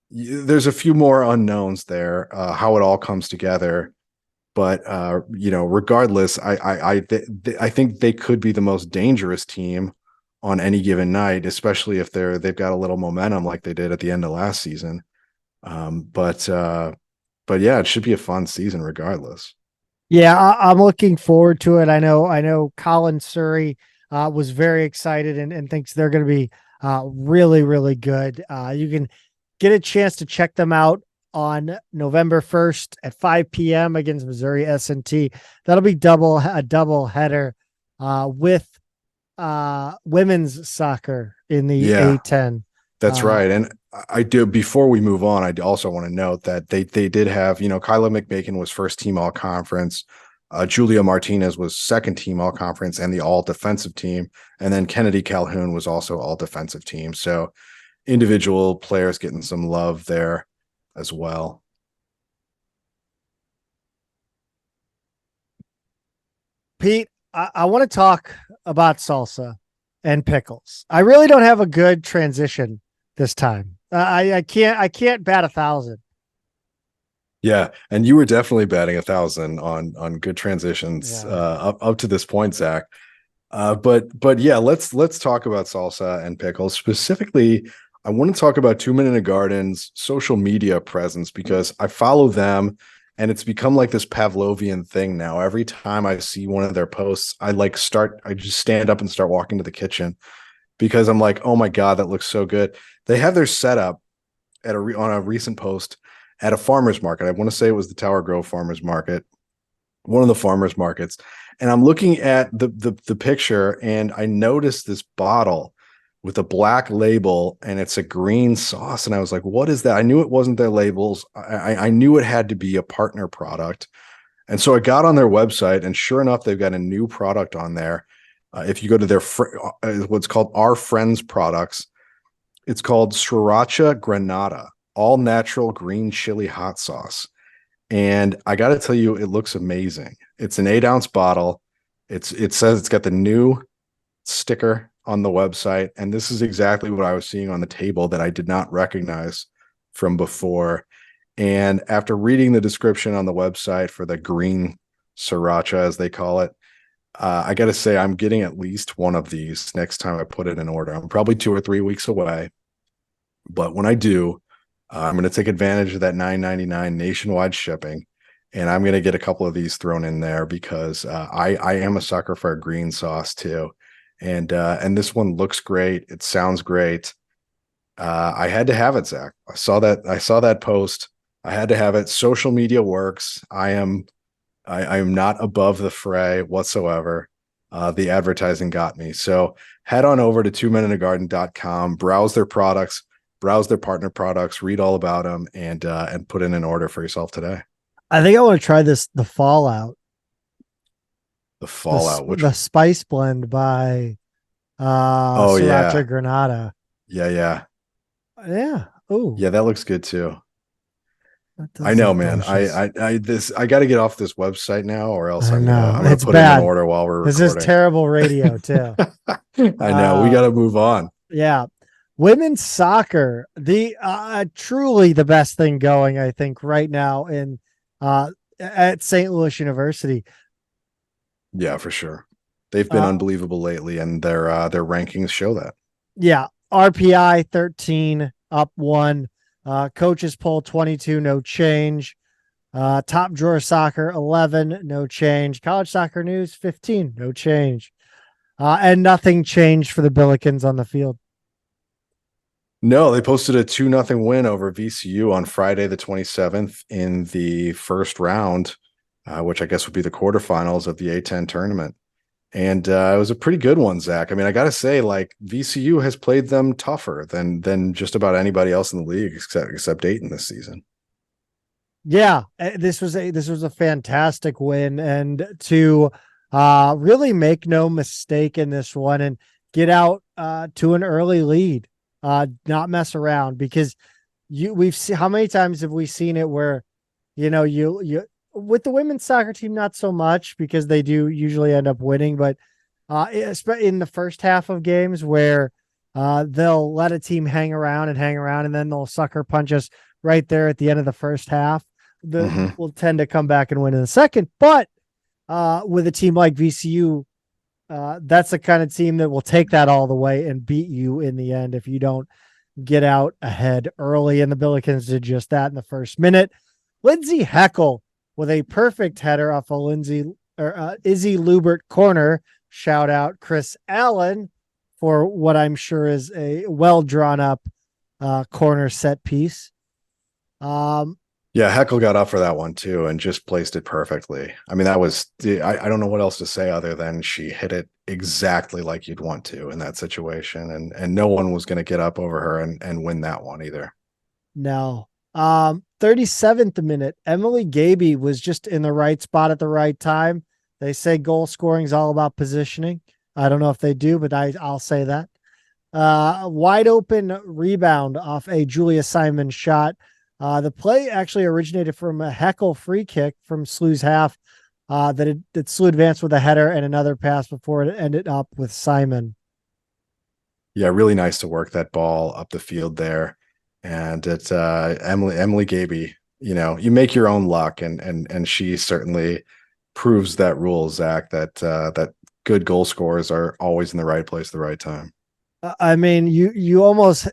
Speaker 2: there's a few more unknowns there, how it all comes together. But regardless, I think they could be the most dangerous team on any given night, especially if they've got a little momentum like they did at the end of last season. But yeah, it should be a fun season regardless.
Speaker 1: Yeah, I'm looking forward to it. I know Colin Surrey was very excited and thinks they're going to be really, really good. You can get a chance to check them out on November 1st at 5 p.m. against Missouri S&T. That'll be a double header with women's soccer in the A10.
Speaker 2: That's right. And I do, before we move on, I also want to note that they did have, Kyla McMakin was first team all conference. Julia Martinez was second team all conference and the all defensive team. And then Kennedy Calhoun was also all defensive team. So individual players getting some love there as well.
Speaker 1: Pete, I want to talk about salsa and pickles. I really don't have a good transition this time. I can't bat 1,000.
Speaker 2: Yeah, and you were definitely batting 1,000 on good transitions up to this point, Zach. But yeah, let's talk about salsa and pickles. Specifically, I want to talk about 2 Minute Garden's social media presence because I follow them and it's become like this Pavlovian thing now. Every time I see one of their posts, I just stand up and start walking to the kitchen because I'm like, oh my God, that looks so good. They have their setup on a recent post at a farmer's market. I want to say it was the Tower Grove Farmers Market, one of the farmers markets. And I'm looking at the picture and I noticed this bottle with a black label and it's a green sauce. And I was like, what is that? I knew it wasn't their labels. I knew it had to be a partner product. And so I got on their website and sure enough, they've got a new product on there. If you go to their, what's called Our Friends products, it's called Sriracha Granada, all natural green chili hot sauce. And I got to tell you, it looks amazing. It's an 8-ounce bottle. It says it's got the new sticker on the website. And this is exactly what I was seeing on the table that I did not recognize from before. And after reading the description on the website for the green sriracha, as they call it, I got to say, I'm getting at least one of these next time I put it in order. I'm probably 2 or 3 weeks away, but when I do, I'm going to take advantage of that $9.99 nationwide shipping, and I'm going to get a couple of these thrown in there because I am a sucker for a green sauce too, and this one looks great. It sounds great. I had to have it, Zach. I saw that post. I had to have it. Social media works. I am not above the fray whatsoever. The advertising got me. So head on over to 2minuteagarden.com, browse their products, browse their partner products, read all about them, and put in an order for yourself today.
Speaker 1: I think I want to try the Fallout,
Speaker 2: The Fallout, which
Speaker 1: the spice blend by
Speaker 2: oh
Speaker 1: Sriracha
Speaker 2: yeah,
Speaker 1: Granada.
Speaker 2: yeah.
Speaker 1: Yeah. Oh,
Speaker 2: Yeah, that looks good too.
Speaker 1: that
Speaker 2: I
Speaker 1: does
Speaker 2: know,
Speaker 1: look
Speaker 2: man.
Speaker 1: delicious.
Speaker 2: I got to get off this website now, or else
Speaker 1: I know
Speaker 2: I'm gonna
Speaker 1: it's
Speaker 2: put in an
Speaker 1: bad.
Speaker 2: order while we're
Speaker 1: This is
Speaker 2: recording.
Speaker 1: terrible radio too.
Speaker 2: I know we got
Speaker 1: Uh,
Speaker 2: to move on.
Speaker 1: yeah. Women's soccer, the truly the best thing going, I think, right now in at St. Louis University.
Speaker 2: Yeah, for sure. They've been
Speaker 1: Uh,
Speaker 2: unbelievable lately, and their rankings show that.
Speaker 1: yeah, RPI 13 up one. Coaches poll 22, no change. Top drawer soccer 11, no change. College soccer news 15, no change. And nothing changed for the Billikens on the field.
Speaker 2: No, they posted a 2-0 win over VCU on Friday the 27th in the first round, which I guess would be the quarterfinals of the A10 tournament. And it was a pretty good one, Zach. I mean, I got to say, like, VCU has played them tougher than just about anybody else in the league except Dayton this season.
Speaker 1: Yeah, this was a fantastic win, and to really make no mistake in this one and get out to an early lead, not mess around, because we've seen, how many times have we seen it where you with the women's soccer team, not so much because they do usually end up winning, but in the first half of games where they'll let a team hang around and then they'll sucker punch us right there at the end of the first half.
Speaker 2: Mm-hmm.
Speaker 1: Will tend to come back and win in the second. But with a team like VCU, that's the kind of team that will take that all the way and beat you in the end if you don't get out ahead early. And the Billikens did just that in the first minute. Lindsay Heckel with a perfect header off a Izzy Lubert corner. Shout out Chris Allen for what I'm sure is a well drawn up corner set piece.
Speaker 2: Yeah, Heckel got up for that one too and just placed it perfectly. I mean, that was I don't know what else to say other than she hit it exactly like you'd want to in that situation, and no one was going to get up over her and win that one either.
Speaker 1: No. 37th minute, Emily Gaby was just in the right spot at the right time. They say goal scoring is all about positioning. I don't know if they do, but I'll say that. Wide open rebound off a Julia Simon shot. The play actually originated from a Heckel free kick from SLU's half that SLU advanced with a header and another pass before it ended up with Simon.
Speaker 2: Yeah, really nice to work that ball up the field there. And it's Emily Gaby, you make your own luck, and she certainly proves that rule, Zach, that good goal scorers are always in the right place at the right time.
Speaker 1: I mean, you almost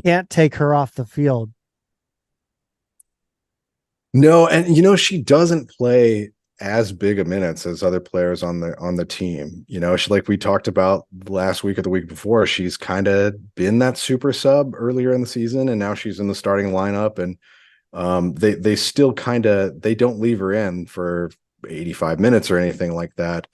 Speaker 1: can't take her off the field.
Speaker 2: No, and she doesn't play as big a minutes as other players on the team. She, like we talked about last week or the week before, she's kind of been that super sub earlier in the season, and now she's in the starting lineup. And they still they don't leave her in for 85 minutes or anything like that.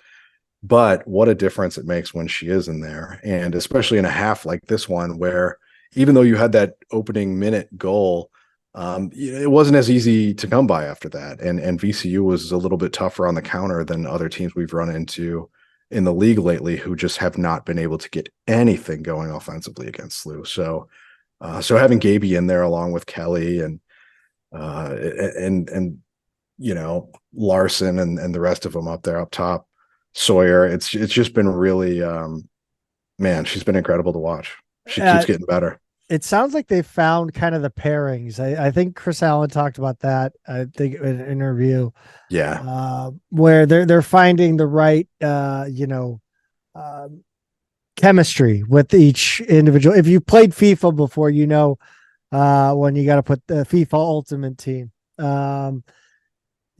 Speaker 2: But what a difference it makes when she is in there, and especially in a half like this one, where even though you had that opening minute goal, it wasn't as easy to come by after that. And VCU was a little bit tougher on the counter than other teams we've run into in the league lately, who just have not been able to get anything going offensively against SLU. So having Gaby in there along with Kelly and Larson and the rest of them up there up top, Sawyer, it's just been really, man, she's been incredible to watch. She keeps getting better.
Speaker 1: it sounds like they found kind of the pairings. I think Chris Allen talked about that. I think in an interview,
Speaker 2: Yeah.
Speaker 1: where they're finding the right, chemistry with each individual. If you played FIFA before, when you got to put the FIFA Ultimate Team.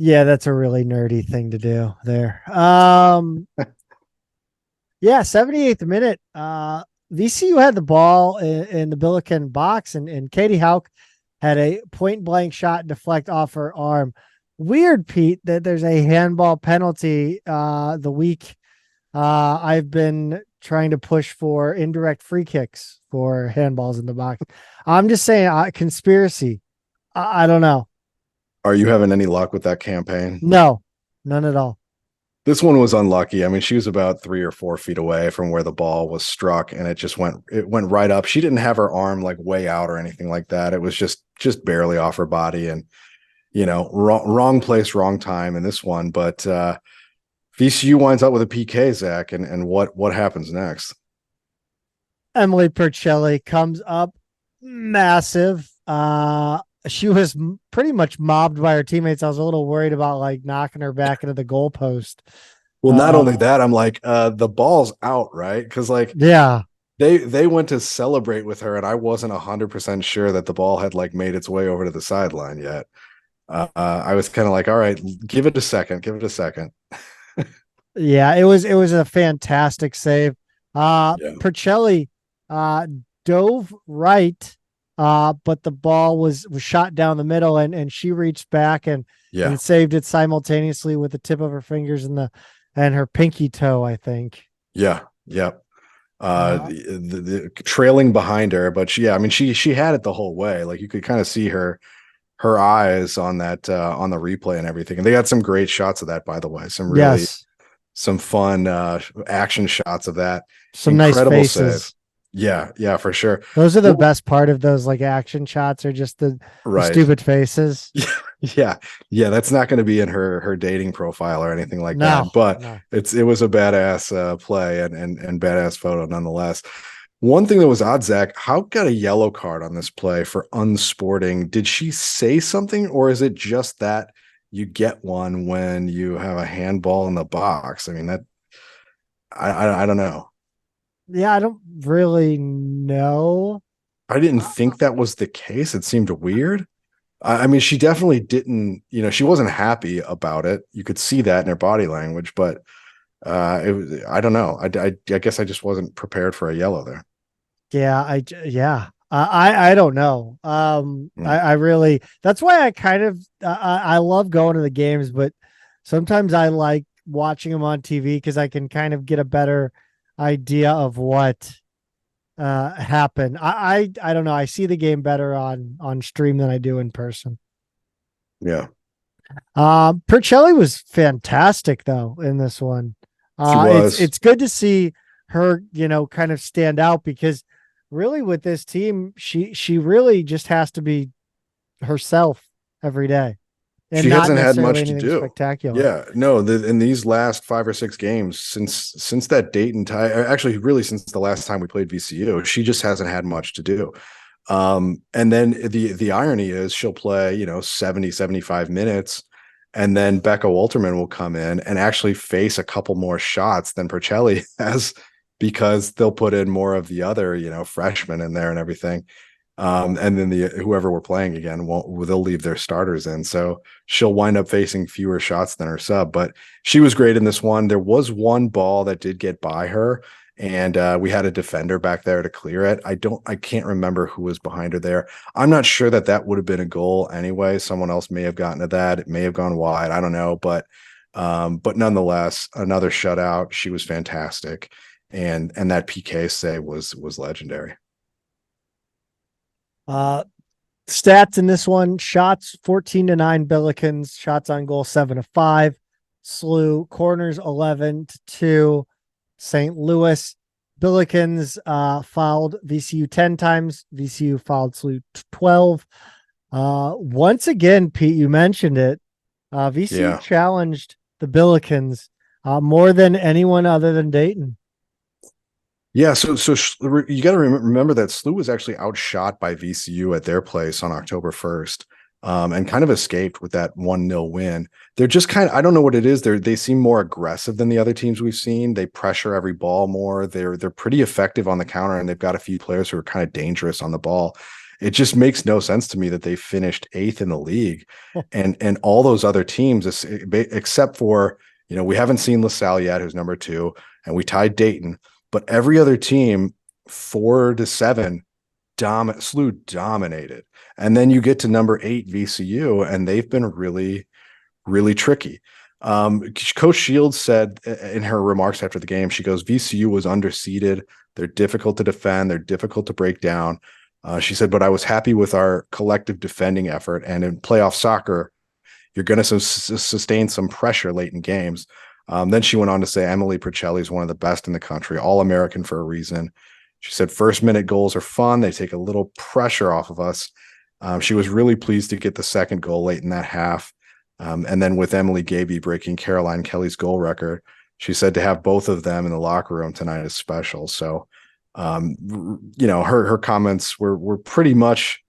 Speaker 1: Yeah, that's a really nerdy thing to do there. Yeah, 78th minute. VCU had the ball in the Billiken box, and Katie Hauk had a point blank shot deflect off her arm. Weird, Pete, that there's a handball penalty the week I've been trying to push for indirect free kicks for handballs in the box. I'm just saying, conspiracy. I don't know.
Speaker 2: Are you having any luck with that campaign?
Speaker 1: No, none at all.
Speaker 2: This one was unlucky. I mean, she was about 3 or 4 feet away from where the ball was struck, and it went right up. She didn't have her arm like way out or anything like that. It was just barely off her body, and wrong place, wrong time in this one. But VCU winds up with a PK, Zach, and what happens next?
Speaker 1: Emily Percelli comes up massive. She was pretty much mobbed by her teammates. I was a little worried about like knocking her back into the goalpost.
Speaker 2: Well, not only that, I'm like, the ball's out, right? Because
Speaker 1: yeah,
Speaker 2: they went to celebrate with her, and I wasn't 100% sure that the ball had like made its way over to the sideline yet. I was kind of like, all right, give it a second.
Speaker 1: yeah, it was a fantastic save. Percelli dove right. But the ball was shot down the middle, and she reached back and saved it simultaneously with the tip of her fingers and her pinky toe, I think.
Speaker 2: Yeah. The trailing behind her, but she had it the whole way. Like you could kind of see her eyes on that on the replay and everything. And they got some great shots of that, by the way. Some really some fun action shots of that.
Speaker 1: Some incredible nice faces.
Speaker 2: Save. Yeah, for sure.
Speaker 1: Those are the best part of those like action shots, are just the stupid faces.
Speaker 2: Yeah. That's not going to be in her dating profile or anything like that. But it was a badass play and badass photo nonetheless. One thing that was odd, Zach, Hauk got a yellow card on this play for unsporting. Did she say something, or is it just that you get one when you have a handball in the box? I mean, that I don't know.
Speaker 1: Yeah, I don't really know.
Speaker 2: I didn't think that was the case. It seemed weird. I mean, she definitely didn't, she wasn't happy about it. You could see that in her body language, but it was, I don't know. I guess I just wasn't prepared for a yellow there.
Speaker 1: Yeah, I don't know. I really, that's why I kind of, I love going to the games, but sometimes I like watching them on TV because I can kind of get a better idea of what happened. I don't know. I see the game better on stream than I do in person.
Speaker 2: Yeah.
Speaker 1: Percelli was fantastic though in this one. It's good to see her, kind of stand out, because really with this team, she really just has to be herself every day. And
Speaker 2: she hasn't had much to do.
Speaker 1: Spectacular.
Speaker 2: Yeah, no. In these last 5 or 6 games since that Dayton tie, actually, really since the last time we played VCU, she just hasn't had much to do. And then the irony is she'll play 70, 75 minutes, and then Becca Walterman will come in and actually face a couple more shots than Percelli has, because they'll put in more of the other freshmen in there and everything. And then whoever we're playing again they'll leave their starters in, so she'll wind up facing fewer shots than her sub. But she was great in this one. There was one ball that did get by her, and we had a defender back there to clear it. I can't remember who was behind her there. I'm not sure that would have been a goal anyway. Someone else may have gotten to that. It may have gone wide. I don't know, but nonetheless, another shutout. She was fantastic, and that PK save was legendary.
Speaker 1: Stats in this one: shots 14-9 Billikens, shots on goal 7-5, SLU corners 11-2 St. Louis. Billikens fouled VCU 10 times, VCU fouled SLU 12. Once again, Pete, you mentioned it. VCU challenged the Billikens more than anyone other than Dayton.
Speaker 2: Yeah, you got to remember that SLU was actually outshot by VCU at their place on October 1st, and kind of escaped with that 1-0 win. They're just I don't know what it is. They seem more aggressive than the other teams we've seen. They pressure every ball more. They're pretty effective on the counter, and they've got a few players who are kind of dangerous on the ball. It just makes no sense to me that they finished 8th in the league, and all those other teams, except for, we haven't seen LaSalle yet, who's number 2, and we tied Dayton. But every other team, 4-7, SLU dominated. And then you get to number 8, VCU, and they've been really, really tricky. Coach Shields said in her remarks after the game, she goes, VCU was underseeded. They're difficult to defend. They're difficult to break down. She said, but I was happy with our collective defending effort. And in playoff soccer, you're going to sustain some pressure late in games. Then she went on to say Emily Percelli is one of the best in the country, All-American for a reason. She said first-minute goals are fun. They take a little pressure off of us. She was really pleased to get the second goal late in that half. And then with Emily Gaby breaking Caroline Kelly's goal record, she said to have both of them in the locker room tonight is special. So, her comments were pretty much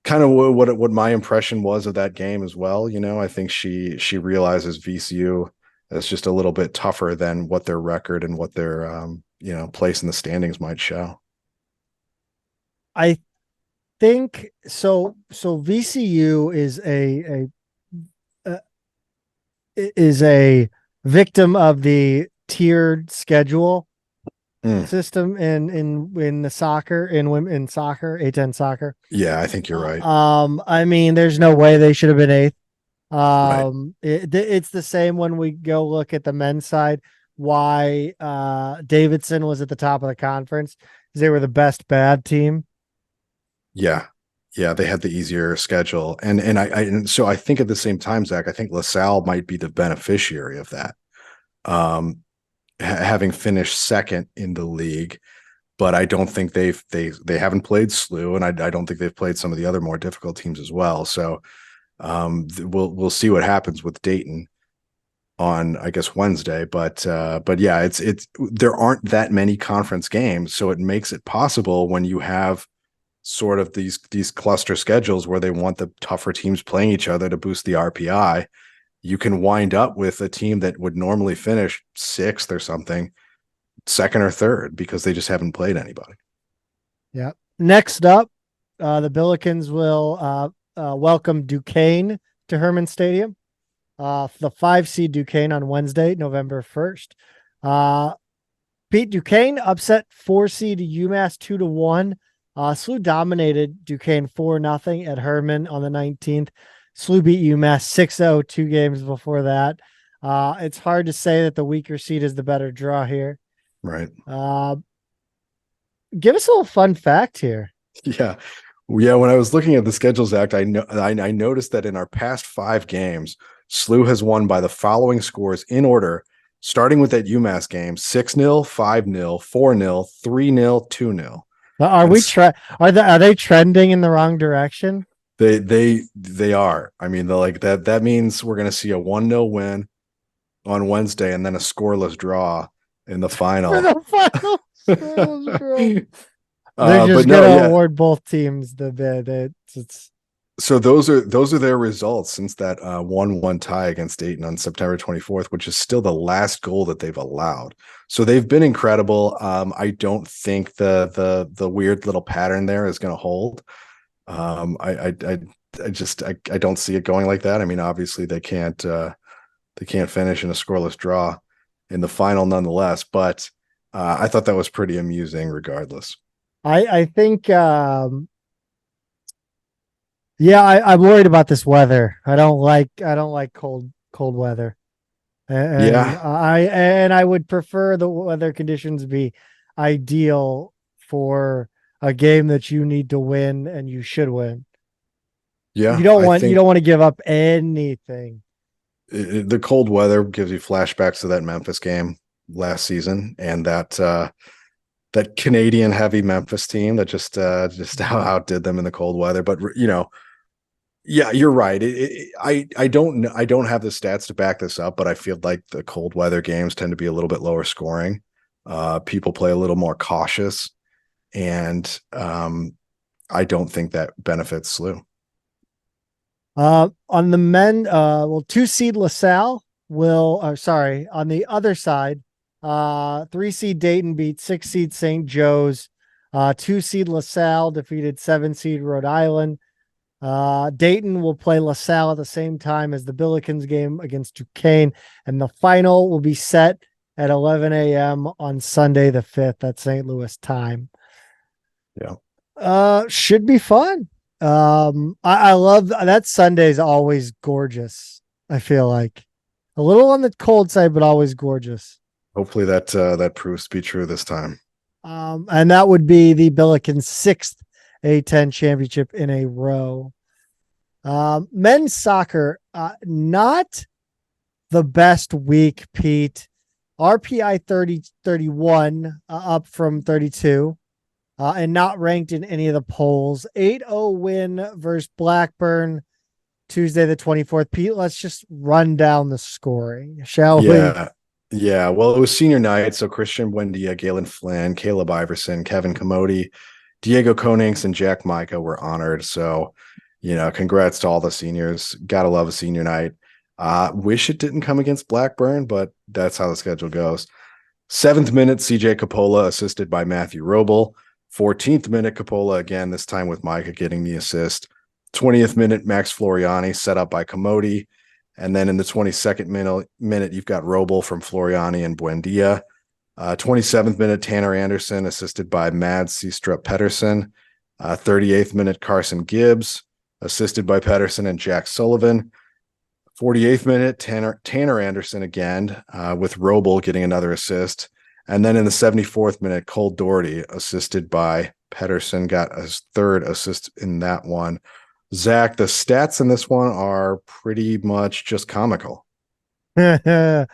Speaker 2: kind of what my impression was of that game as well. I think she realizes VCU is just a little bit tougher than what their record and what their place in the standings might show.
Speaker 1: I think so. So VCU is a victim of the tiered schedule system in the soccer, in soccer, A10 soccer.
Speaker 2: Yeah, I think you're right.
Speaker 1: I mean, there's no way they should have been 8th.
Speaker 2: Right.
Speaker 1: It's the same when we go look at the men's side, why Davidson was at the top of the conference, because they were the best bad team.
Speaker 2: Yeah, they had the easier schedule, and so I think at the same time, Zach, I think LaSalle might be the beneficiary of that, having finished second in the league. But I don't think they haven't played SLU, and I don't think they've played some of the other more difficult teams as well. So we'll see what happens with Dayton on, I guess, Wednesday. But yeah, it's there aren't that many conference games, so it makes it possible when you have sort of these cluster schedules where they want the tougher teams playing each other to boost the RPI. You can wind up with a team that would normally finish 6th or something, 2nd or 3rd, because they just haven't played anybody.
Speaker 1: Yeah. Next up, the Billikens will welcome Duquesne to Herman Stadium. The 5 seed Duquesne on Wednesday, November 1st. Pete, Duquesne upset 4 seed UMass 2-1. SLU dominated Duquesne 4-0 at Herman on the 19th. SLU beat UMass 6-0 2 games before that. It's hard to say that the weaker seed is the better draw here.
Speaker 2: Right.
Speaker 1: Give us a little fun fact here.
Speaker 2: Yeah. When I was looking at the schedules act, I noticed that in our past 5 games, SLU has won by the following scores in order, starting with that UMass game: 6-0, 5-0, 4-0, 3-0, 2-0.
Speaker 1: Are they trending in the wrong direction?
Speaker 2: They are. I mean, that means we're going to see a 1-0 win on Wednesday and then a scoreless draw in the final.
Speaker 1: They're just going to award both teams the bid.
Speaker 2: So those are their results since that 1-1 tie against Dayton on September 24th, which is still the last goal that they've allowed. So they've been incredible. I don't think the weird little pattern there is going to hold. I don't see it going like that. I mean, obviously they can't finish in a scoreless draw in the final nonetheless, but I thought that was pretty amusing regardless.
Speaker 1: I think I'm worried about this weather. I don't like cold weather. And I would prefer the weather conditions be ideal for a game that you need to win and you should win.
Speaker 2: Yeah.
Speaker 1: You don't want to give up anything.
Speaker 2: The cold weather gives you flashbacks to that Memphis game last season and that Canadian heavy Memphis team that just outdid them in the cold weather. But yeah, you're right. I don't have the stats to back this up, but I feel like the cold weather games tend to be a little bit lower scoring. People play a little more cautious, and I don't think that benefits SLU.
Speaker 1: On the men, 2-seed LaSalle on the other side, 3-seed Dayton beat 6-seed St. Joe's. 2-seed LaSalle defeated 7-seed Rhode Island. Dayton will play LaSalle at the same time as the Billikens game against Duquesne, and the final will be set at 11 a.m. on Sunday the 5th at St. Louis time.
Speaker 2: Yeah.
Speaker 1: Should be fun. I love that. Sunday's always gorgeous. I feel like a little on the cold side, but always gorgeous.
Speaker 2: Hopefully that proves to be true this time.
Speaker 1: And that would be the Billikens' 6th A10 championship in a row. Men's soccer, not the best week, Pete. RPI 31, up from 32, and not ranked in any of the polls. 8-0 win versus Blackburn Tuesday the 24th. Pete, let's just run down the scoring, shall we?
Speaker 2: Yeah. Well, it was senior night, so Christian Buendia, Galen Flynn, Caleb Iverson, Kevin Commodi, Diego Konings, and Jack Micah were honored. So, congrats to all the seniors. Gotta love a senior night. Wish it didn't come against Blackburn, but that's how the schedule goes. 7th minute, CJ Capola, assisted by Matthew Roble. 14th minute, Capola again, this time with Micah getting the assist. 20th minute, Max Floriani, set up by Commodi. And then in the 22nd minute, you've got Roble from Floriani and Buendia. 27th minute, Tanner Anderson, assisted by Mads Seastrup Pedersen. 38th minute, Carson Gibbs, assisted by Pedersen and Jack Sullivan. 48th minute, Tanner Anderson again, with Roble getting another assist. And then in the 74th minute, Cole Doherty, assisted by Pedersen, got his 3rd assist in that one. Zach, the stats in this one are pretty much just comical.
Speaker 1: Yeah,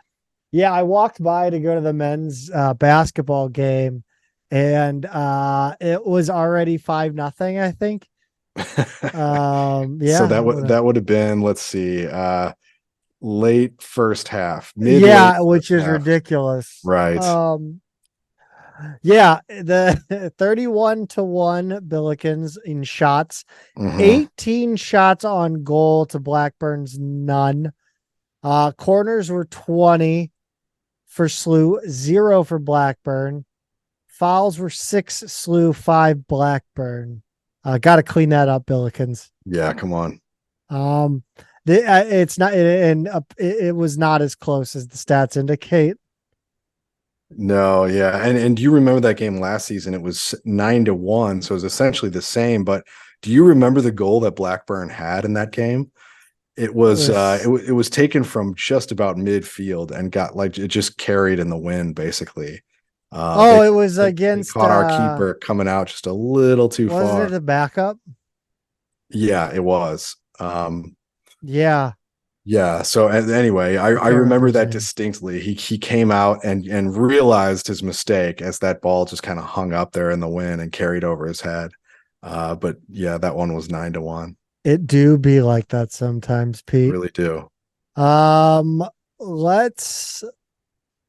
Speaker 1: I walked by to go to the men's basketball game, and it was already 5-0, I think.
Speaker 2: So that would have been, let's see, late first half.
Speaker 1: Which is ridiculous.
Speaker 2: Right.
Speaker 1: The 31-1 Billikens in shots, 18 shots on goal to Blackburn's none. Corners were 20 for SLU, 0 for Blackburn. Fouls were 6 SLU, 5 Blackburn. Got to clean that up, Billikens.
Speaker 2: Yeah, come on.
Speaker 1: It's not, it was not as close as the stats indicate.
Speaker 2: No, yeah. And do you remember that game last season? It was 9-1, so it was essentially the same. But do you remember the goal that Blackburn had in that game? It was it was taken from just about midfield and got it just carried in the wind, basically.
Speaker 1: It was against
Speaker 2: caught our keeper coming out just a little too far.
Speaker 1: Wasn't it a backup?
Speaker 2: Yeah, it was.
Speaker 1: Yeah.
Speaker 2: So anyway, I remember that distinctly. He came out and realized his mistake as that ball just kind of hung up there in the wind and carried over his head. But yeah, that one was 9-1.
Speaker 1: It do be like that sometimes, Pete.
Speaker 2: Really do.
Speaker 1: Let's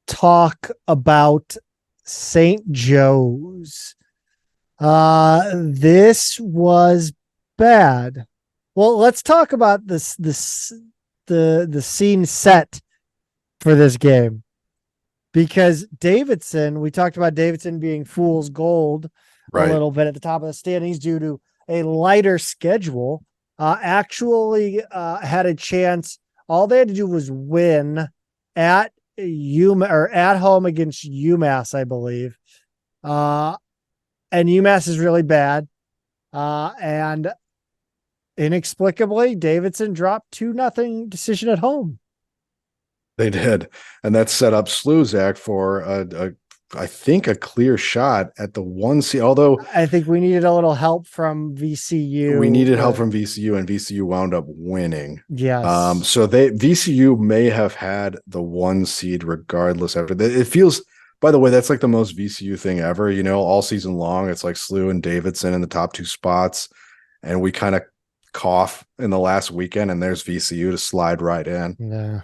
Speaker 1: talk about St. Joe's. This was bad. Well, let's talk about the scene set for this game, because Davidson, we talked about Davidson being fool's gold a little bit at the top of the standings due to a lighter schedule. Actually had a chance. All they had to do was win at at home against UMass, I believe. And UMass is really bad. And inexplicably, Davidson dropped 2-0 decision at home.
Speaker 2: They did. And that set up SLU, Zach, for I think a clear shot at the 1 seed. Although
Speaker 1: I think we needed a little help from VCU.
Speaker 2: We needed help from VCU, and VCU wound up winning.
Speaker 1: Yes.
Speaker 2: So VCU may have had the 1 seed regardless. After that, it feels. By the way, that's like the most VCU thing ever. All season long, it's like SLU and Davidson in the top 2 spots, and we kind of cough in the last weekend, and there's VCU to slide right in.
Speaker 1: Yeah.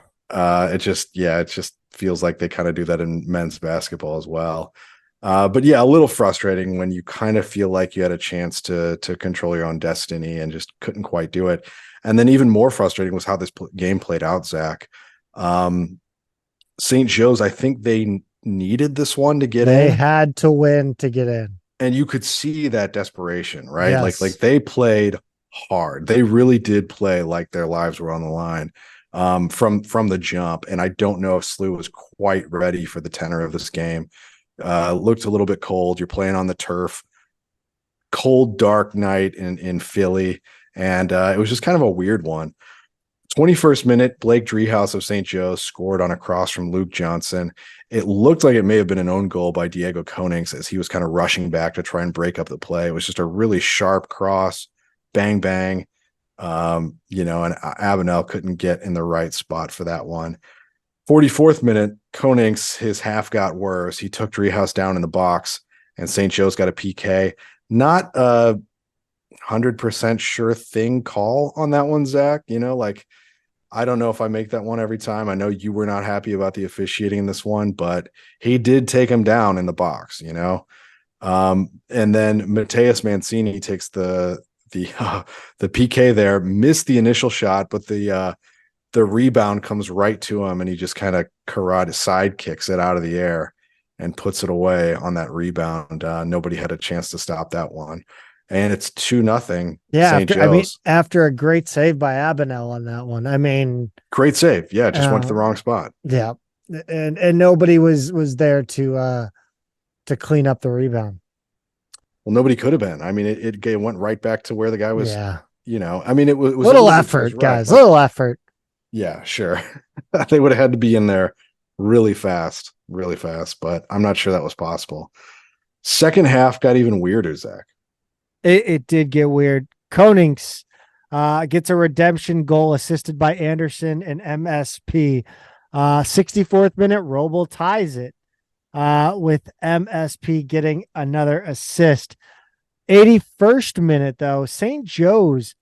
Speaker 2: It's just feels like they kind of do that in men's basketball as well. But yeah, a little frustrating when you kind of feel like you had a chance to control your own destiny and just couldn't quite do it. And then even more frustrating was how this game played out, Zach. St. Joe's, I think they needed this one to get in.
Speaker 1: They had to win to get in.
Speaker 2: And you could see that desperation, right?
Speaker 1: Yes.
Speaker 2: Like they played hard. They really did play like their lives were on the line from the jump. And I don't know if SLU was quite ready for the tenor of this game. Looked a little bit cold. You're playing on the turf, cold, dark night in Philly. And it was just kind of a weird one. 21st minute, Blake Driehaus of St. Joe's scored on a cross from Luke Johnson. It looked like it may have been an own goal by Diego Konings as he was kind of rushing back to try and break up the play. It was just a really sharp cross, bang, bang. And Abenel couldn't get in the right spot for that one. 44th minute, Konings, his half got worse. He took Driehaus down in the box, and St. Joe's got a PK. Not a 100% sure thing call on that one, Zach. I don't know if I make that one every time. I know you were not happy about the officiating in this one, but he did take him down in the box, and then Mateus Mancini takes the PK there, missed the initial shot, but the rebound comes right to him and he just kind of karate side kicks it out of the air and puts it away on that rebound. Nobody had a chance to stop that one. And it's 2-0.
Speaker 1: Yeah, after a great save by Abenel on that one.
Speaker 2: Great save. Yeah, just went to the wrong spot.
Speaker 1: Yeah, and nobody was there to clean up the rebound.
Speaker 2: Well, nobody could have been. It went right back to where the guy was.
Speaker 1: Yeah.
Speaker 2: It was
Speaker 1: little effort, guys. Little effort.
Speaker 2: Yeah, sure. They would have had to be in there really fast, but I'm not sure that was possible. Second half got even weirder, Zach.
Speaker 1: It did get weird. Konings gets a redemption goal assisted by Anderson and MSP. 64th minute, Roble ties it with MSP getting another assist. 81st minute, though, St. Joe's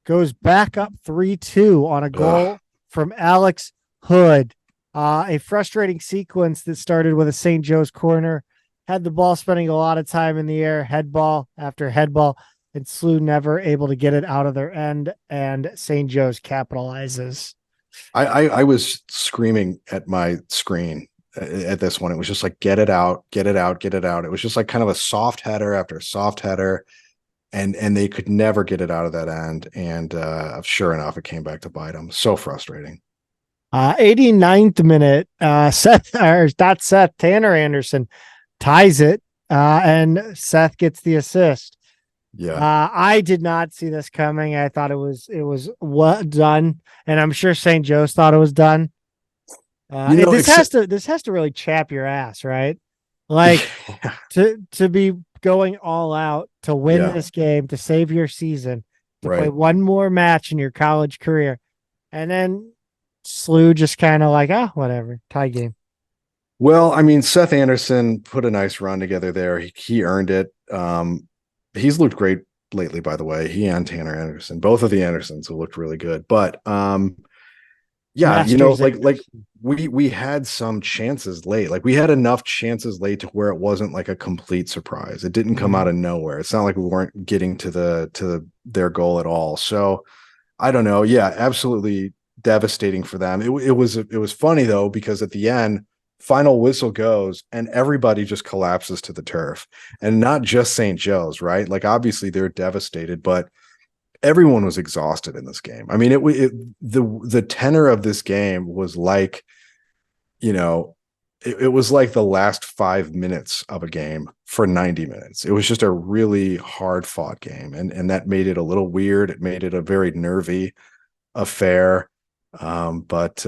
Speaker 1: goes back up 3-2 on a goal from Alex Hood. A frustrating sequence that started with a St. Joe's corner. Had the ball spending a lot of time in the air, head ball after head ball, and SLU never able to get it out of their end, and St. Joe's capitalizes.
Speaker 2: I was screaming at my screen at this one. It was just like, get it out, get it out, get it out. It was just like kind of a soft header after soft header, and they could never get it out of that end. And sure enough, it came back to bite them. So frustrating.
Speaker 1: 89th minute, Tanner Anderson ties it, and Seth gets the assist.
Speaker 2: Yeah.
Speaker 1: I did not see this coming. I thought it was done, and I'm sure St. Joe's thought it was done. This has to really chap your ass, right? Like to be going all out to win this game, to save your season, to play one more match in your college career, and then SLU just kind of like, whatever, tie game.
Speaker 2: Well, Seth Anderson put a nice run together there. He earned it. He's looked great lately, by the way. He and Tanner Anderson, both of the Andersons have looked really good. But we had some chances late. Like we had enough chances late to where it wasn't like a complete surprise. It didn't come out of nowhere. It's not like we weren't getting to their goal at all. So I don't know. Yeah, absolutely devastating for them. It was funny though, because at the end, final whistle goes and everybody just collapses to the turf, and not just St. Joe's, right? Like obviously they're devastated, but everyone was exhausted in this game. The tenor of this game was like, it was like the last 5 minutes of a game for 90 minutes. It was just a really hard fought game. And that made it a little weird. It made it a very nervy affair. But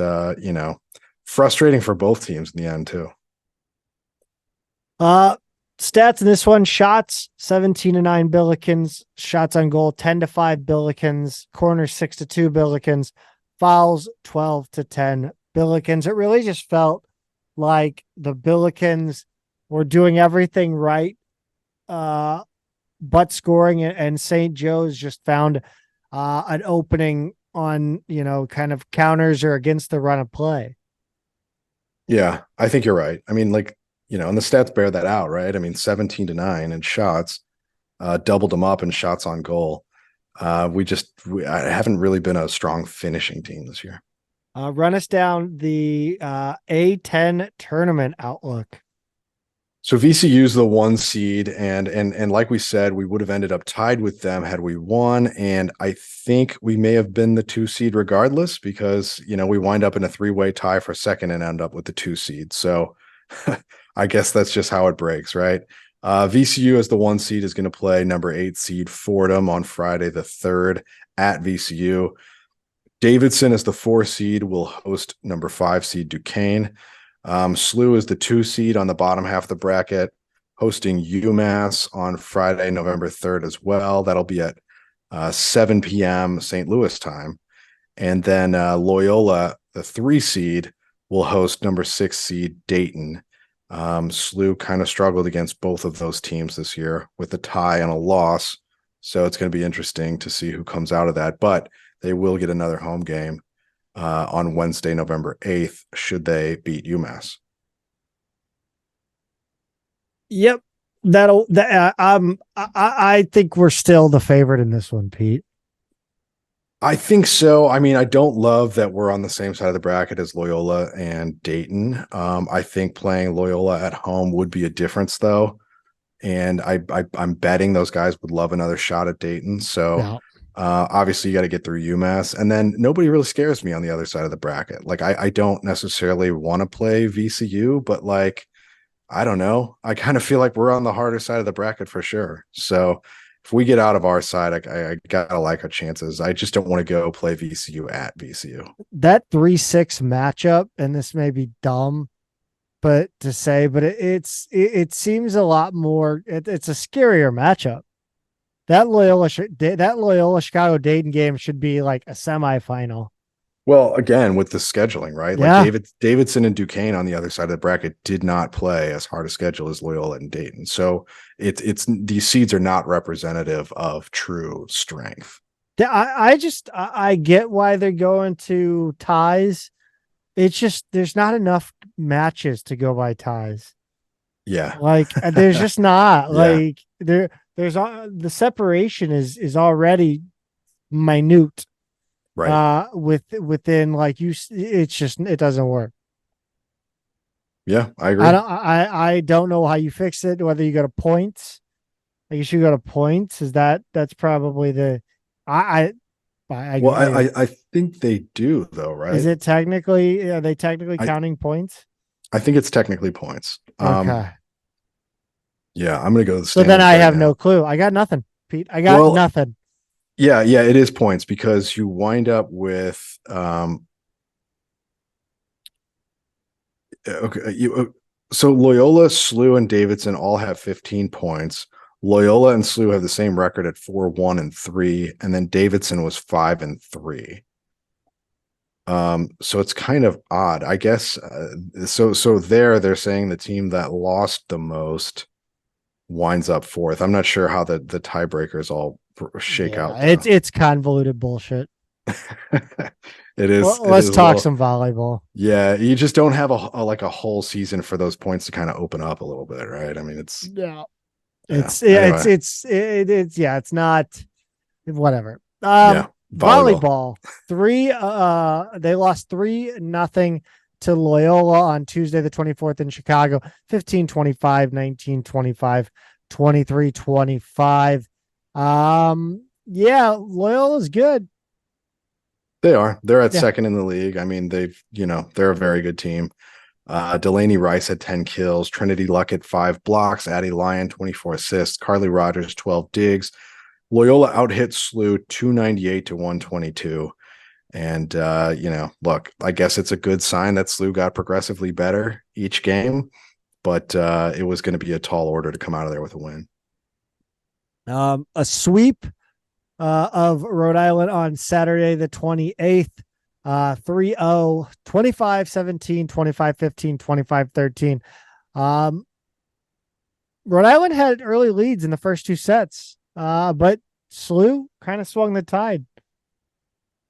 Speaker 2: frustrating for both teams in the end too.
Speaker 1: Stats in this one: shots 17-9 Billikens, shots on goal 10-5 Billikens, corners 6-2 Billikens, fouls 12-10 Billikens. It really just felt like the Billikens were doing everything right, but scoring, and St. Joe's just found an opening on kind of counters or against the run of play.
Speaker 2: Yeah, I think you're right. I mean, like, and the stats bear that out, right? I mean, 17-9 in shots, doubled them up in shots on goal. I haven't really been a strong finishing team this year.
Speaker 1: Run us down the A10 tournament outlook.
Speaker 2: So VCU is the 1 seed, and like we said, we would have ended up tied with them had we won. And I think we may have been the 2 seed regardless, because we wind up in a 3-way tie for second and end up with the 2 seed. So I guess that's just how it breaks, right? VCU as the 1 seed is going to play number 8 seed Fordham on Friday the 3rd at VCU. Davidson as the 4 seed will host number 5 seed Duquesne. SLU is the 2 seed on the bottom half of the bracket, hosting UMass on Friday, November 3rd as well. That'll be at 7 p.m. St. Louis time. And then Loyola, the 3 seed, will host number 6 seed Dayton. SLU kind of struggled against both of those teams this year with a tie and a loss. So it's going to be interesting to see who comes out of that. But they will get another home game on Wednesday, November 8th, should they beat UMass.
Speaker 1: Yep. I think we're still the favorite in this one, Pete.
Speaker 2: I think so. I mean, I don't love that we're on the same side of the bracket as Loyola and Dayton. I think playing Loyola at home would be a difference, though. And I'm betting those guys would love another shot at Dayton. So
Speaker 1: Yeah.
Speaker 2: obviously you got to get through UMass, and then nobody really scares me on the other side of the bracket. Like I don't necessarily want to play VCU, but like, I don't know. I kind of feel like we're on the harder side of the bracket for sure. So if we get out of our side, I gotta like our chances. I just don't want to go play VCU at VCU.
Speaker 1: That 3-6 matchup, and this may be dumb, but it seems a lot more. It's a scarier matchup. That Loyola Chicago Dayton game should be like a semifinal.
Speaker 2: Well, again, with the scheduling, right?
Speaker 1: Yeah.
Speaker 2: Like Davidson and Duquesne on the other side of the bracket did not play as hard a schedule as Loyola and Dayton. So it's these seeds are not representative of true strength.
Speaker 1: Yeah, I get why they're going to ties. It's just there's not enough matches to go by ties.
Speaker 2: Yeah.
Speaker 1: Like there's just not
Speaker 2: Yeah.
Speaker 1: like there's the separation is already minute.
Speaker 2: Right.
Speaker 1: Within like it's just it doesn't work.
Speaker 2: Yeah, I agree.
Speaker 1: I don't know how you fix it, whether you go to points. Like you should go to points. That's probably the
Speaker 2: I think they do though, right?
Speaker 1: Is it technically are they technically counting points?
Speaker 2: I think it's technically points.
Speaker 1: Okay.
Speaker 2: Yeah, I'm gonna go to the
Speaker 1: So then I have no clue. I got nothing, Pete. I got nothing.
Speaker 2: Yeah, it is points because you wind up with so Loyola, SLU, and Davidson all have 15 points. Loyola and SLU have the same record at 4-1-3, and then Davidson was 5-3. So it's kind of odd, I guess. So they're saying the team that lost the most winds up fourth. I'm not sure how the tiebreakers all shake out.
Speaker 1: It's convoluted bullshit.
Speaker 2: It is.
Speaker 1: Well, let's talk some volleyball.
Speaker 2: Yeah, you just don't have a whole season for those points to kind of open up a little bit, right? I mean, it's
Speaker 1: not whatever.
Speaker 2: Volleyball
Speaker 1: 3 they lost 3-0 to Loyola on Tuesday the 24th in Chicago, 15-25, 19-25, 23-25. Loyola's good.
Speaker 2: They are. They're at second in the league. I mean, they're a very good team. Delaney Rice had 10 kills, Trinity Luckett 5 blocks, Addie Lyon 24 assists, Carly Rogers 12 digs. Loyola out-hit SLU 298-122. And look, I guess it's a good sign that SLU got progressively better each game, but it was going to be a tall order to come out of there with a win.
Speaker 1: A sweep of Rhode Island on Saturday the 28th. 3-0, 25-17, 25-15, 25-13. Rhode Island had early leads in the first 2 sets, but SLU kind of swung the tide.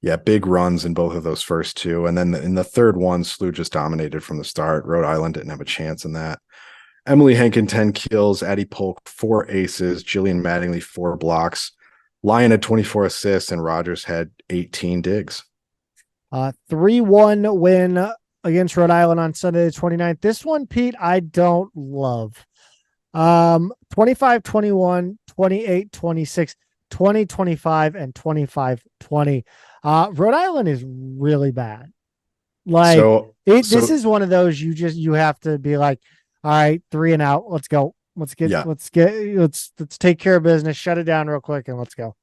Speaker 2: Yeah, big runs in both of those first two. And then in the third one, SLU just dominated from the start. Rhode Island didn't have a chance in that. Emily Henkin, 10 kills. Addie Polk, 4 aces. Jillian Mattingly, 4 blocks. Lyon had 24 assists, and Rogers had 18 digs.
Speaker 1: 3-1 win against Rhode Island on Sunday the 29th. This one, Pete, I don't love. 25-21, 28-26, 20-25, and 25-20. Rhode Island is really bad. Like this is one of those you have to be like, all right, 3 and out. Let's go. Let's take care of business, shut it down real quick, and let's go.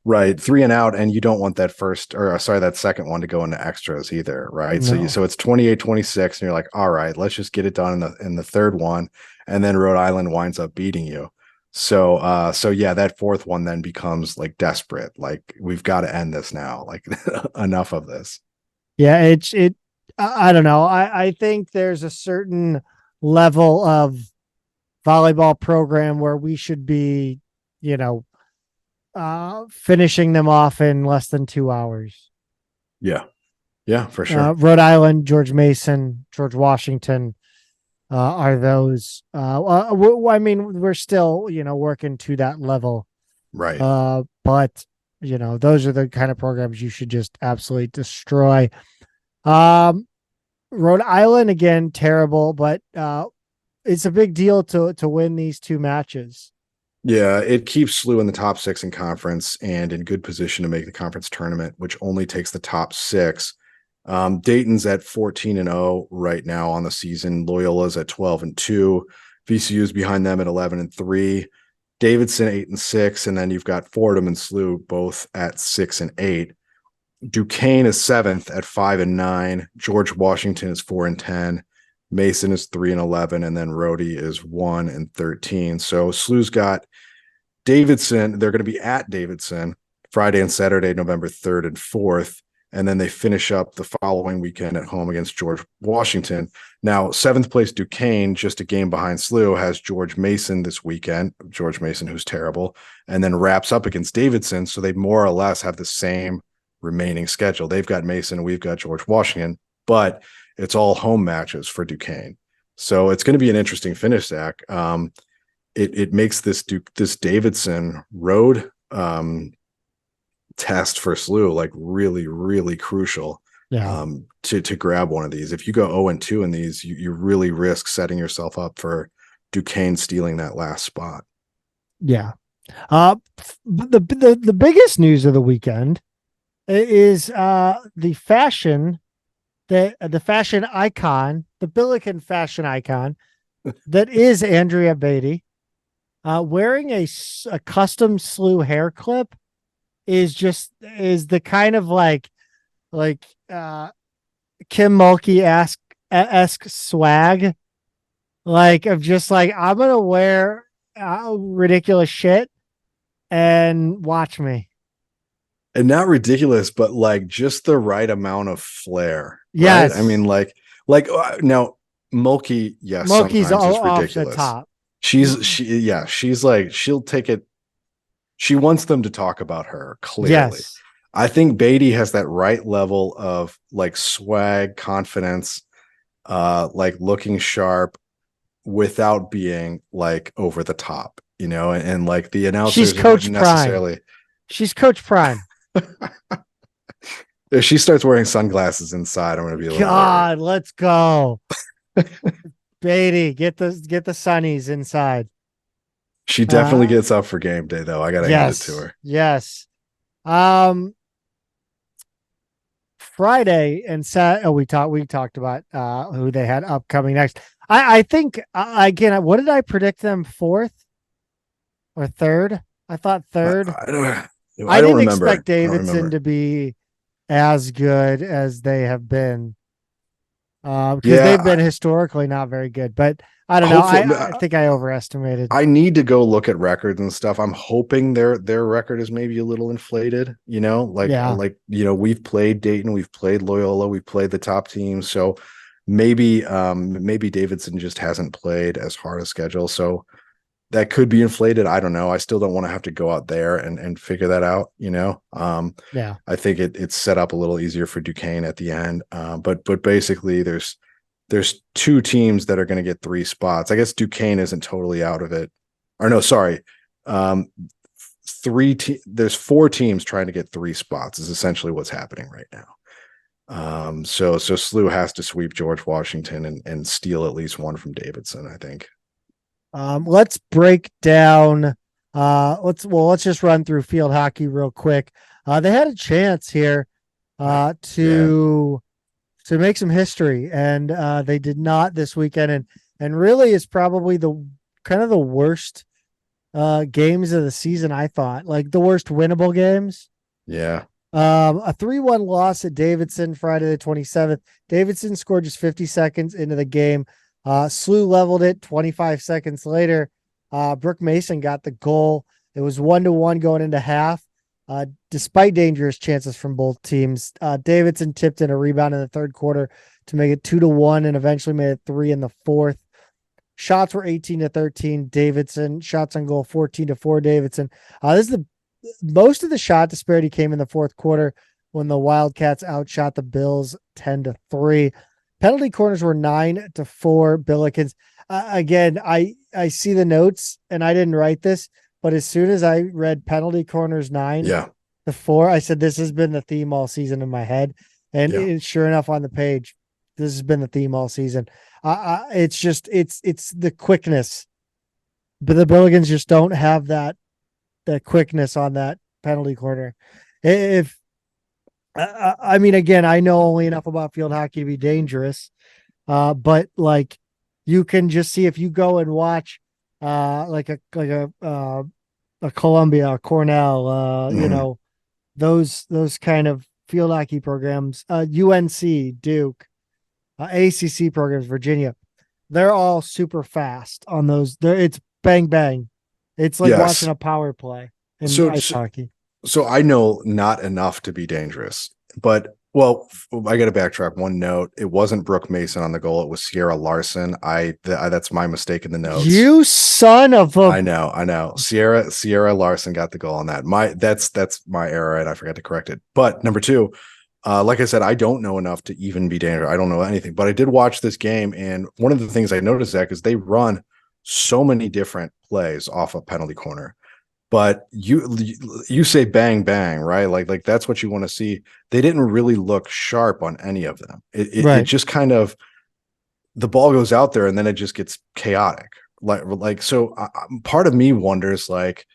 Speaker 2: Right. 3 and out, and you don't want that second one to go into extras either, right? No. So it's 28-26, and you're like, all right, let's just get it done in the third one, and then Rhode Island winds up beating you. So yeah, that fourth one then becomes like desperate. Like, we've got to end this now. Like, enough of this.
Speaker 1: Yeah, I don't know. I think there's a certain level of volleyball program where we should be, finishing them off in less than 2 hours.
Speaker 2: Yeah, for sure.
Speaker 1: Rhode Island, George Mason, George Washington are those. I mean, we're still, working to that level.
Speaker 2: Right.
Speaker 1: But, those are the kind of programs you should just absolutely destroy. Rhode Island, again, terrible, but it's a big deal to win these 2 matches.
Speaker 2: Yeah, it keeps SLU in the top 6 in conference and in good position to make the conference tournament, which only takes the top 6. Dayton's at 14-0 right now on the season. Loyola's at 12-2. VCU's behind them at 11-3. Davidson 8-6, and then you've got Fordham and SLU both at 6-8. Duquesne is 7th at 5-9. George Washington is 4-10. Mason is 3-11, and then Rhodey is 1-13. So SLU's got Davidson. They're going to be at Davidson Friday and Saturday, November 3rd and 4th. And then they finish up the following weekend at home against George Washington. Now, 7th place Duquesne, just a game behind SLU, has George Mason this weekend. George Mason, who's terrible, and then wraps up against Davidson. So they more or less have the same remaining schedule. They've got Mason, and we've got George Washington, but it's all home matches for Duquesne. So it's going to be an interesting finish, Zach. It makes this Davidson road test for SLU like really, really crucial.
Speaker 1: Yeah.
Speaker 2: To grab one of these. If you go 0-2 in these, you really risk setting yourself up for Duquesne stealing that last spot.
Speaker 1: Yeah. The biggest news of the weekend is the fashion icon, the Billiken fashion icon that is Andrea Beatty, wearing a custom SLU hair clip is the kind of like Kim Mulkey-esque swag, like of just like, I'm gonna wear ridiculous shit and watch me.
Speaker 2: And not ridiculous, but like just the right amount of flair.
Speaker 1: Yes.
Speaker 2: Right? I mean, like now Mulkey, yes,
Speaker 1: Mulkey's
Speaker 2: sometimes
Speaker 1: all
Speaker 2: is ridiculous.
Speaker 1: off the top.
Speaker 2: She's like, she'll take it. She wants them to talk about her, clearly.
Speaker 1: Yes.
Speaker 2: I think Beatty has that right level of like swag, confidence, like looking sharp without being like over the top, and like the announcers.
Speaker 1: She's Coach Prime. She's Coach Prime.
Speaker 2: If she starts wearing sunglasses inside, I'm going to be like,
Speaker 1: God, let's go. Beatty, get the sunnies inside.
Speaker 2: She definitely gets up for game day, though. I got to hand it to her.
Speaker 1: Yes. Friday and Saturday. We talked about who they had upcoming next. I think again. What did I predict them? 4th or 3rd? I thought 3rd.
Speaker 2: I don't
Speaker 1: didn't
Speaker 2: remember.
Speaker 1: expect Davidson to be as good as they have been, because they've been historically not very good. But I don't know. I think I overestimated.
Speaker 2: I need to go look at records and stuff. I'm hoping their record is maybe a little inflated. We've played Dayton, we've played Loyola, we've played the top teams. So maybe Davidson just hasn't played as hard a schedule. So that could be inflated. I don't know. I still don't want to have to go out there and figure that out,
Speaker 1: Yeah.
Speaker 2: I think it's set up a little easier for Duquesne at the end. But basically there's two teams that are going to get 3 spots. I guess Duquesne isn't totally out of it. Or no, sorry. There's 4 teams trying to get 3 spots is essentially what's happening right now. So SLU has to sweep George Washington and steal at least one from Davidson, I think.
Speaker 1: Let's break down. Let's just run through field hockey real quick. They had a chance here to make some history, and they did not this weekend. And really, is probably the kind of the worst games of the season. I thought, like, the worst winnable games.
Speaker 2: Yeah.
Speaker 1: A 3-1 loss at Davidson Friday the 27th. Davidson scored just 50 seconds into the game. SLU leveled it 25 seconds later. Brooke Mason got the goal. It was 1-1 going into half. Despite dangerous chances from both teams, Davidson tipped in a rebound in the third quarter to make it 2-1 and eventually made it 3 in the fourth. Shots were 18-13 Davidson. Shots on goal 14-4 Davidson. This is most of the shot disparity came in the fourth quarter when the Wildcats outshot the Bills 10-3. Penalty corners were 9-4 Billikens. Again, I see the notes and I didn't write this, but as soon as I read penalty corners 9-4, I said, this has been the theme all season in my head. And sure enough, on the page, this has been the theme all season. It's the quickness, but the Billikens just don't have that quickness on that penalty corner. I mean, again, I know only enough about field hockey to be dangerous, but like you can just see if you go and watch like a Columbia, a Cornell, those kind of field hockey programs, UNC, Duke, ACC programs, Virginia, they're all super fast on those. It's bang bang. It's like watching a power play in ice hockey.
Speaker 2: So I know not enough to be dangerous, but I got to backtrack one note. It wasn't Brooke Mason on the goal. It was Sierra Larson. That's my mistake in the notes.
Speaker 1: You son of a.
Speaker 2: I know. Sierra Larson got the goal on that. That's my error, and I forgot to correct it. But number 2, like I said, I don't know enough to even be dangerous. I don't know anything, but I did watch this game, and one of the things I noticed, Zach, is they run so many different plays off a penalty corner. But you say bang bang, right? Like that's what you want to see. They didn't really look sharp on any of them. It just kind of, the ball goes out there and then it just gets chaotic. So part of me wonders, like,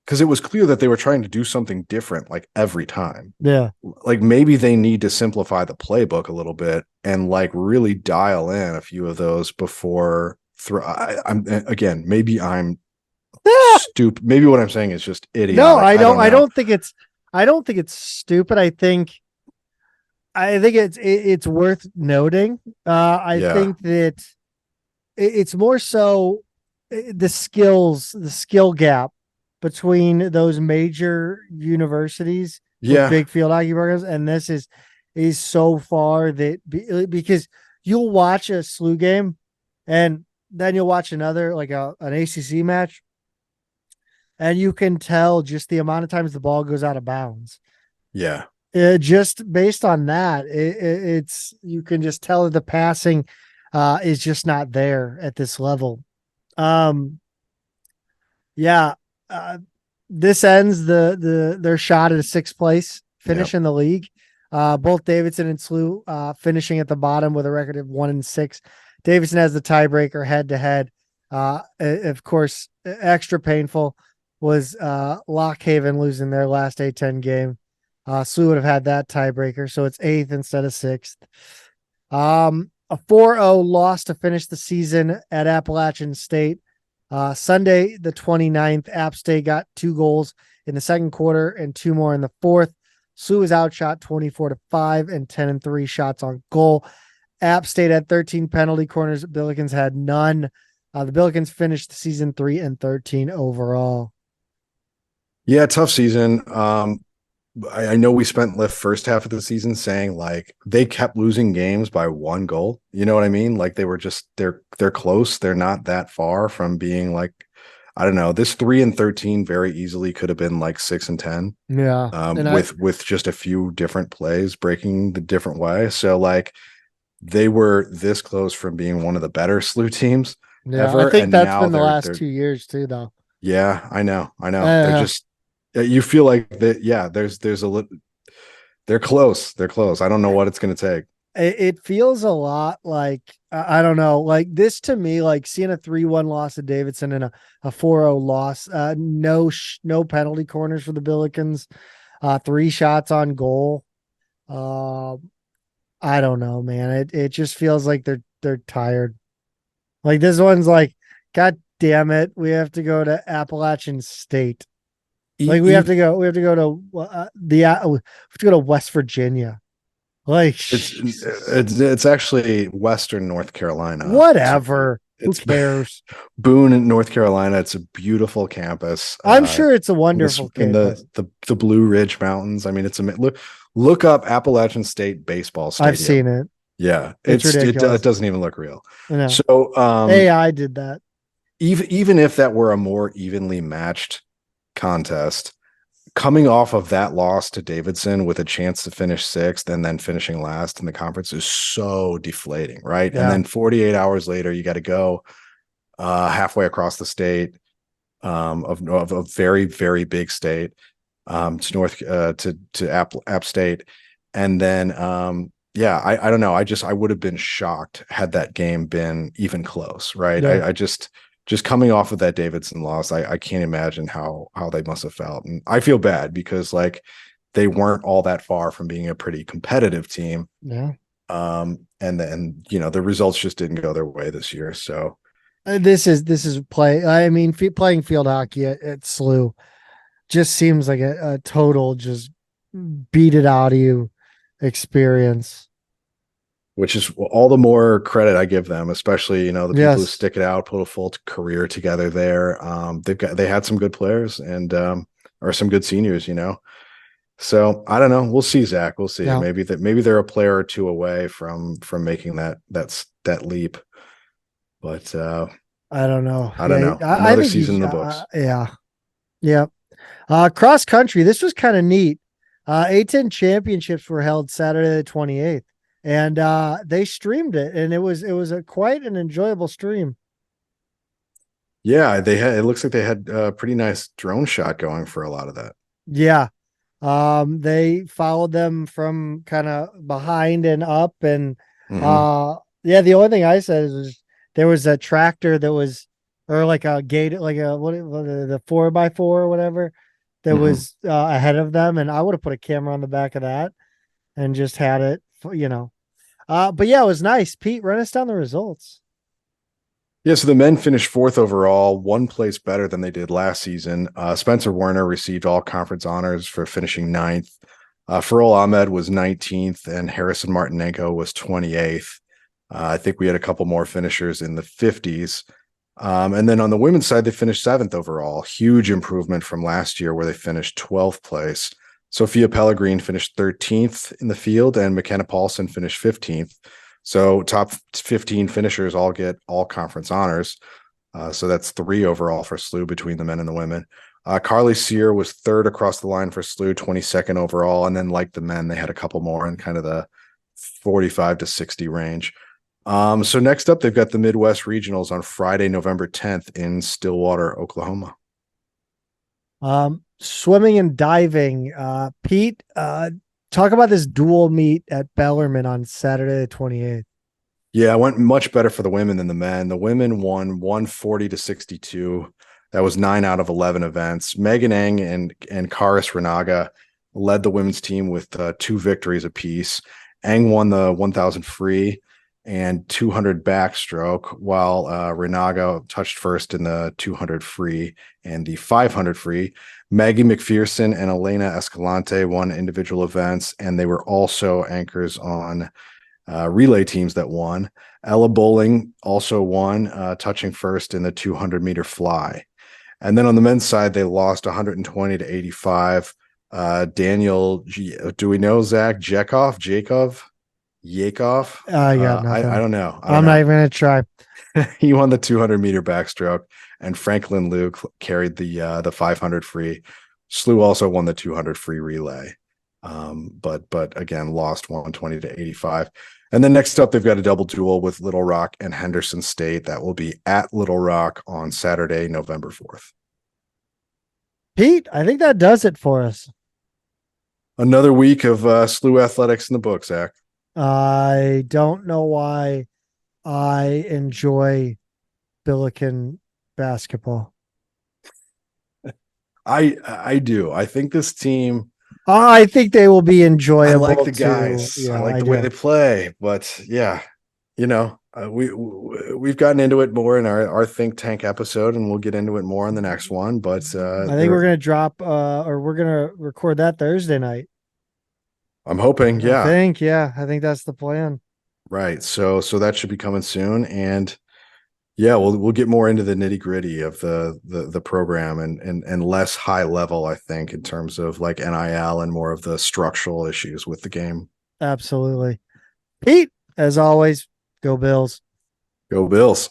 Speaker 2: because it was clear that they were trying to do something different like every time.
Speaker 1: Yeah, like
Speaker 2: maybe they need to simplify the playbook a little bit and like really dial in a few of those before. Maybe I'm stupid. Maybe what I'm saying is just idiotic.
Speaker 1: No, I don't think it's stupid. I think it's worth noting. I think that it's more so the skill gap between those major universities with big field hockey programs, and this is so far that because you'll watch a SLU game and then you'll watch another, like an ACC match, and you can tell just the amount of times the ball goes out of bounds.
Speaker 2: Yeah.
Speaker 1: Just based on that, it's you can just tell that the passing is just not there at this level. This ends their shot at a 6th place finish in the league. Both Davidson and SLU finishing at the bottom with a record of 1-6. Davidson has the tiebreaker head to head. Of course, extra painful was Lock Haven losing their last A10 game. SLU would have had that tiebreaker, so it's 8th instead of 6th. A 4-0 loss to finish the season at Appalachian State. Sunday, the 29th, App State got 2 goals in the second quarter and 2 more in the fourth. SLU was outshot 24-5 and 10-3 shots on goal. App State had 13 penalty corners. Billikens had none. The Billikens finished the season 3-13 overall.
Speaker 2: Yeah, tough season. I know we spent the first half of the season saying like they kept losing games by 1 goal. You know what I mean? Like they were just they're close. They're not that far from being like I don't know. This 3-13 very easily could have been like 6-10.
Speaker 1: Yeah.
Speaker 2: With just a few different plays breaking the different way. So like they were this close from being one of the better SLU teams ever.
Speaker 1: I think
Speaker 2: And
Speaker 1: that's
Speaker 2: now
Speaker 1: been the last
Speaker 2: they're
Speaker 1: 2 years too, though.
Speaker 2: yeah, I know. They're
Speaker 1: Uh,
Speaker 2: just you feel like that. Yeah, they're close. They're close. I don't know what it's going to take.
Speaker 1: it feels a lot like I don't know, like this to me, like seeing a 3-1 loss to Davidson and a 4-0 loss. No penalty corners for the Billikens. 3 shots on goal. I don't know, man. It just feels like they're tired. Like this one's like, God damn it, we have to go to Appalachian State. Like we have to go to we have to go to West Virginia. Like
Speaker 2: it's actually Western North Carolina.
Speaker 1: Whatever. Who cares?
Speaker 2: Boone in North Carolina. It's a beautiful campus.
Speaker 1: I'm sure it's a wonderful campus.
Speaker 2: In the Blue Ridge Mountains. I mean, it's a look up Appalachian State baseball stadium.
Speaker 1: I've seen it.
Speaker 2: Yeah,
Speaker 1: it
Speaker 2: doesn't even look real.
Speaker 1: No.
Speaker 2: So
Speaker 1: AI did that.
Speaker 2: Even if that were a more evenly matched contest, coming off of that loss to Davidson with a chance to finish 6th and then finishing last in the conference is so deflating, right? Yeah. And then 48 hours later, you got to go halfway across the state of a very, very big state to App State. And then I don't know. I would have been shocked had that game been even close, right? Yeah. I just coming off of that Davidson loss, I can't imagine how they must have felt. And I feel bad because like they weren't all that far from being a pretty competitive team.
Speaker 1: Yeah.
Speaker 2: And then, the results just didn't go their way this year. So
Speaker 1: this is play. I mean, playing field hockey at SLU just seems like a total just beat it out of you experience.
Speaker 2: Which is all the more credit I give them, especially, the people who stick it out, put a full career together there. They had some good players and or some good seniors, So I don't know. We'll see, Zach. We'll see. Yeah. Maybe they're a player or two away from making that leap. But
Speaker 1: I don't know.
Speaker 2: I don't know. Another season in the books.
Speaker 1: Yeah. Cross country. This was kind of neat. A10 championships were held Saturday the 28th. And they streamed it, and it was quite an enjoyable stream.
Speaker 2: Yeah, it looks like they had a pretty nice drone shot going for a lot of that.
Speaker 1: Yeah. They followed them from kind of behind and up, and the only thing I said is there was a tractor that was, or like a gate, like the 4x4 or whatever that was ahead of them, and I would have put a camera on the back of that and just had it. But yeah, it was nice. Pete, run us down the results.
Speaker 2: Yeah, so the men finished 4th overall, 1 place better than they did last season. Spencer Werner received all conference honors for finishing 9th. Farol Ahmed was 19th, and Harrison Martinenko was 28th. I think we had a couple more finishers in the 50s. And then on the women's side, they finished 7th overall. Huge improvement from last year where they finished 12th place. Sophia Pellegrin finished 13th in the field, and McKenna Paulson finished 15th. So top 15 finishers all get all conference honors. So that's 3 overall for SLU between the men and the women. Carly Sear was 3rd across the line for SLU, 22nd overall. And then like the men, they had a couple more in kind of the 45 to 60 range. So next up, they've got the Midwest Regionals on Friday, November 10th in Stillwater, Oklahoma.
Speaker 1: Swimming and diving. Pete, talk about this dual meet at Bellarmine on Saturday the 28th.
Speaker 2: Yeah, it went much better for the women than the men. The women won 140 to 62. That was 9 out of 11 events. Megan Eng and Karis Renaga led the women's team with 2 victories apiece. Eng won the 1,000 free and 200 backstroke, while Renaga touched first in the 200 free and the 500 free. Maggie McPherson and Elena Escalante won individual events, and they were also anchors on relay teams that won. Ella Bowling also won, touching first in the 200-meter fly. And then on the men's side, they lost 120 to 85. Daniel, do we know Zach Yakov?
Speaker 1: I got nothing.
Speaker 2: I don't know.
Speaker 1: I'm not even going to try.
Speaker 2: He won the 200-meter backstroke. and Franklin Liu carried the 500 free. SLU also won the 200 free relay, but again lost 120 to 85. And then next up, they've got a double duel with Little Rock and Henderson State. That will be at Little Rock on Saturday, November 4th.
Speaker 1: Pete, I think that does it for us.
Speaker 2: Another week of SLU athletics in the books, Zach.
Speaker 1: I don't know why I enjoy Billiken basketball.
Speaker 2: I do. I think this team.
Speaker 1: I think they will be enjoyable.
Speaker 2: I like the guys.
Speaker 1: Yeah,
Speaker 2: I like the way they play. But yeah, we've gotten into it more in our think tank episode, and we'll get into it more in the next one. But
Speaker 1: I think we're gonna drop we're gonna record that Thursday night.
Speaker 2: I'm hoping. Yeah,
Speaker 1: I think that's the plan.
Speaker 2: Right. So that should be coming soon, and yeah, we'll get more into the nitty gritty of the program and less high level, I think, in terms of like NIL and more of the structural issues with the game.
Speaker 1: Absolutely. Pete, as always, go Bills.
Speaker 2: Go Bills.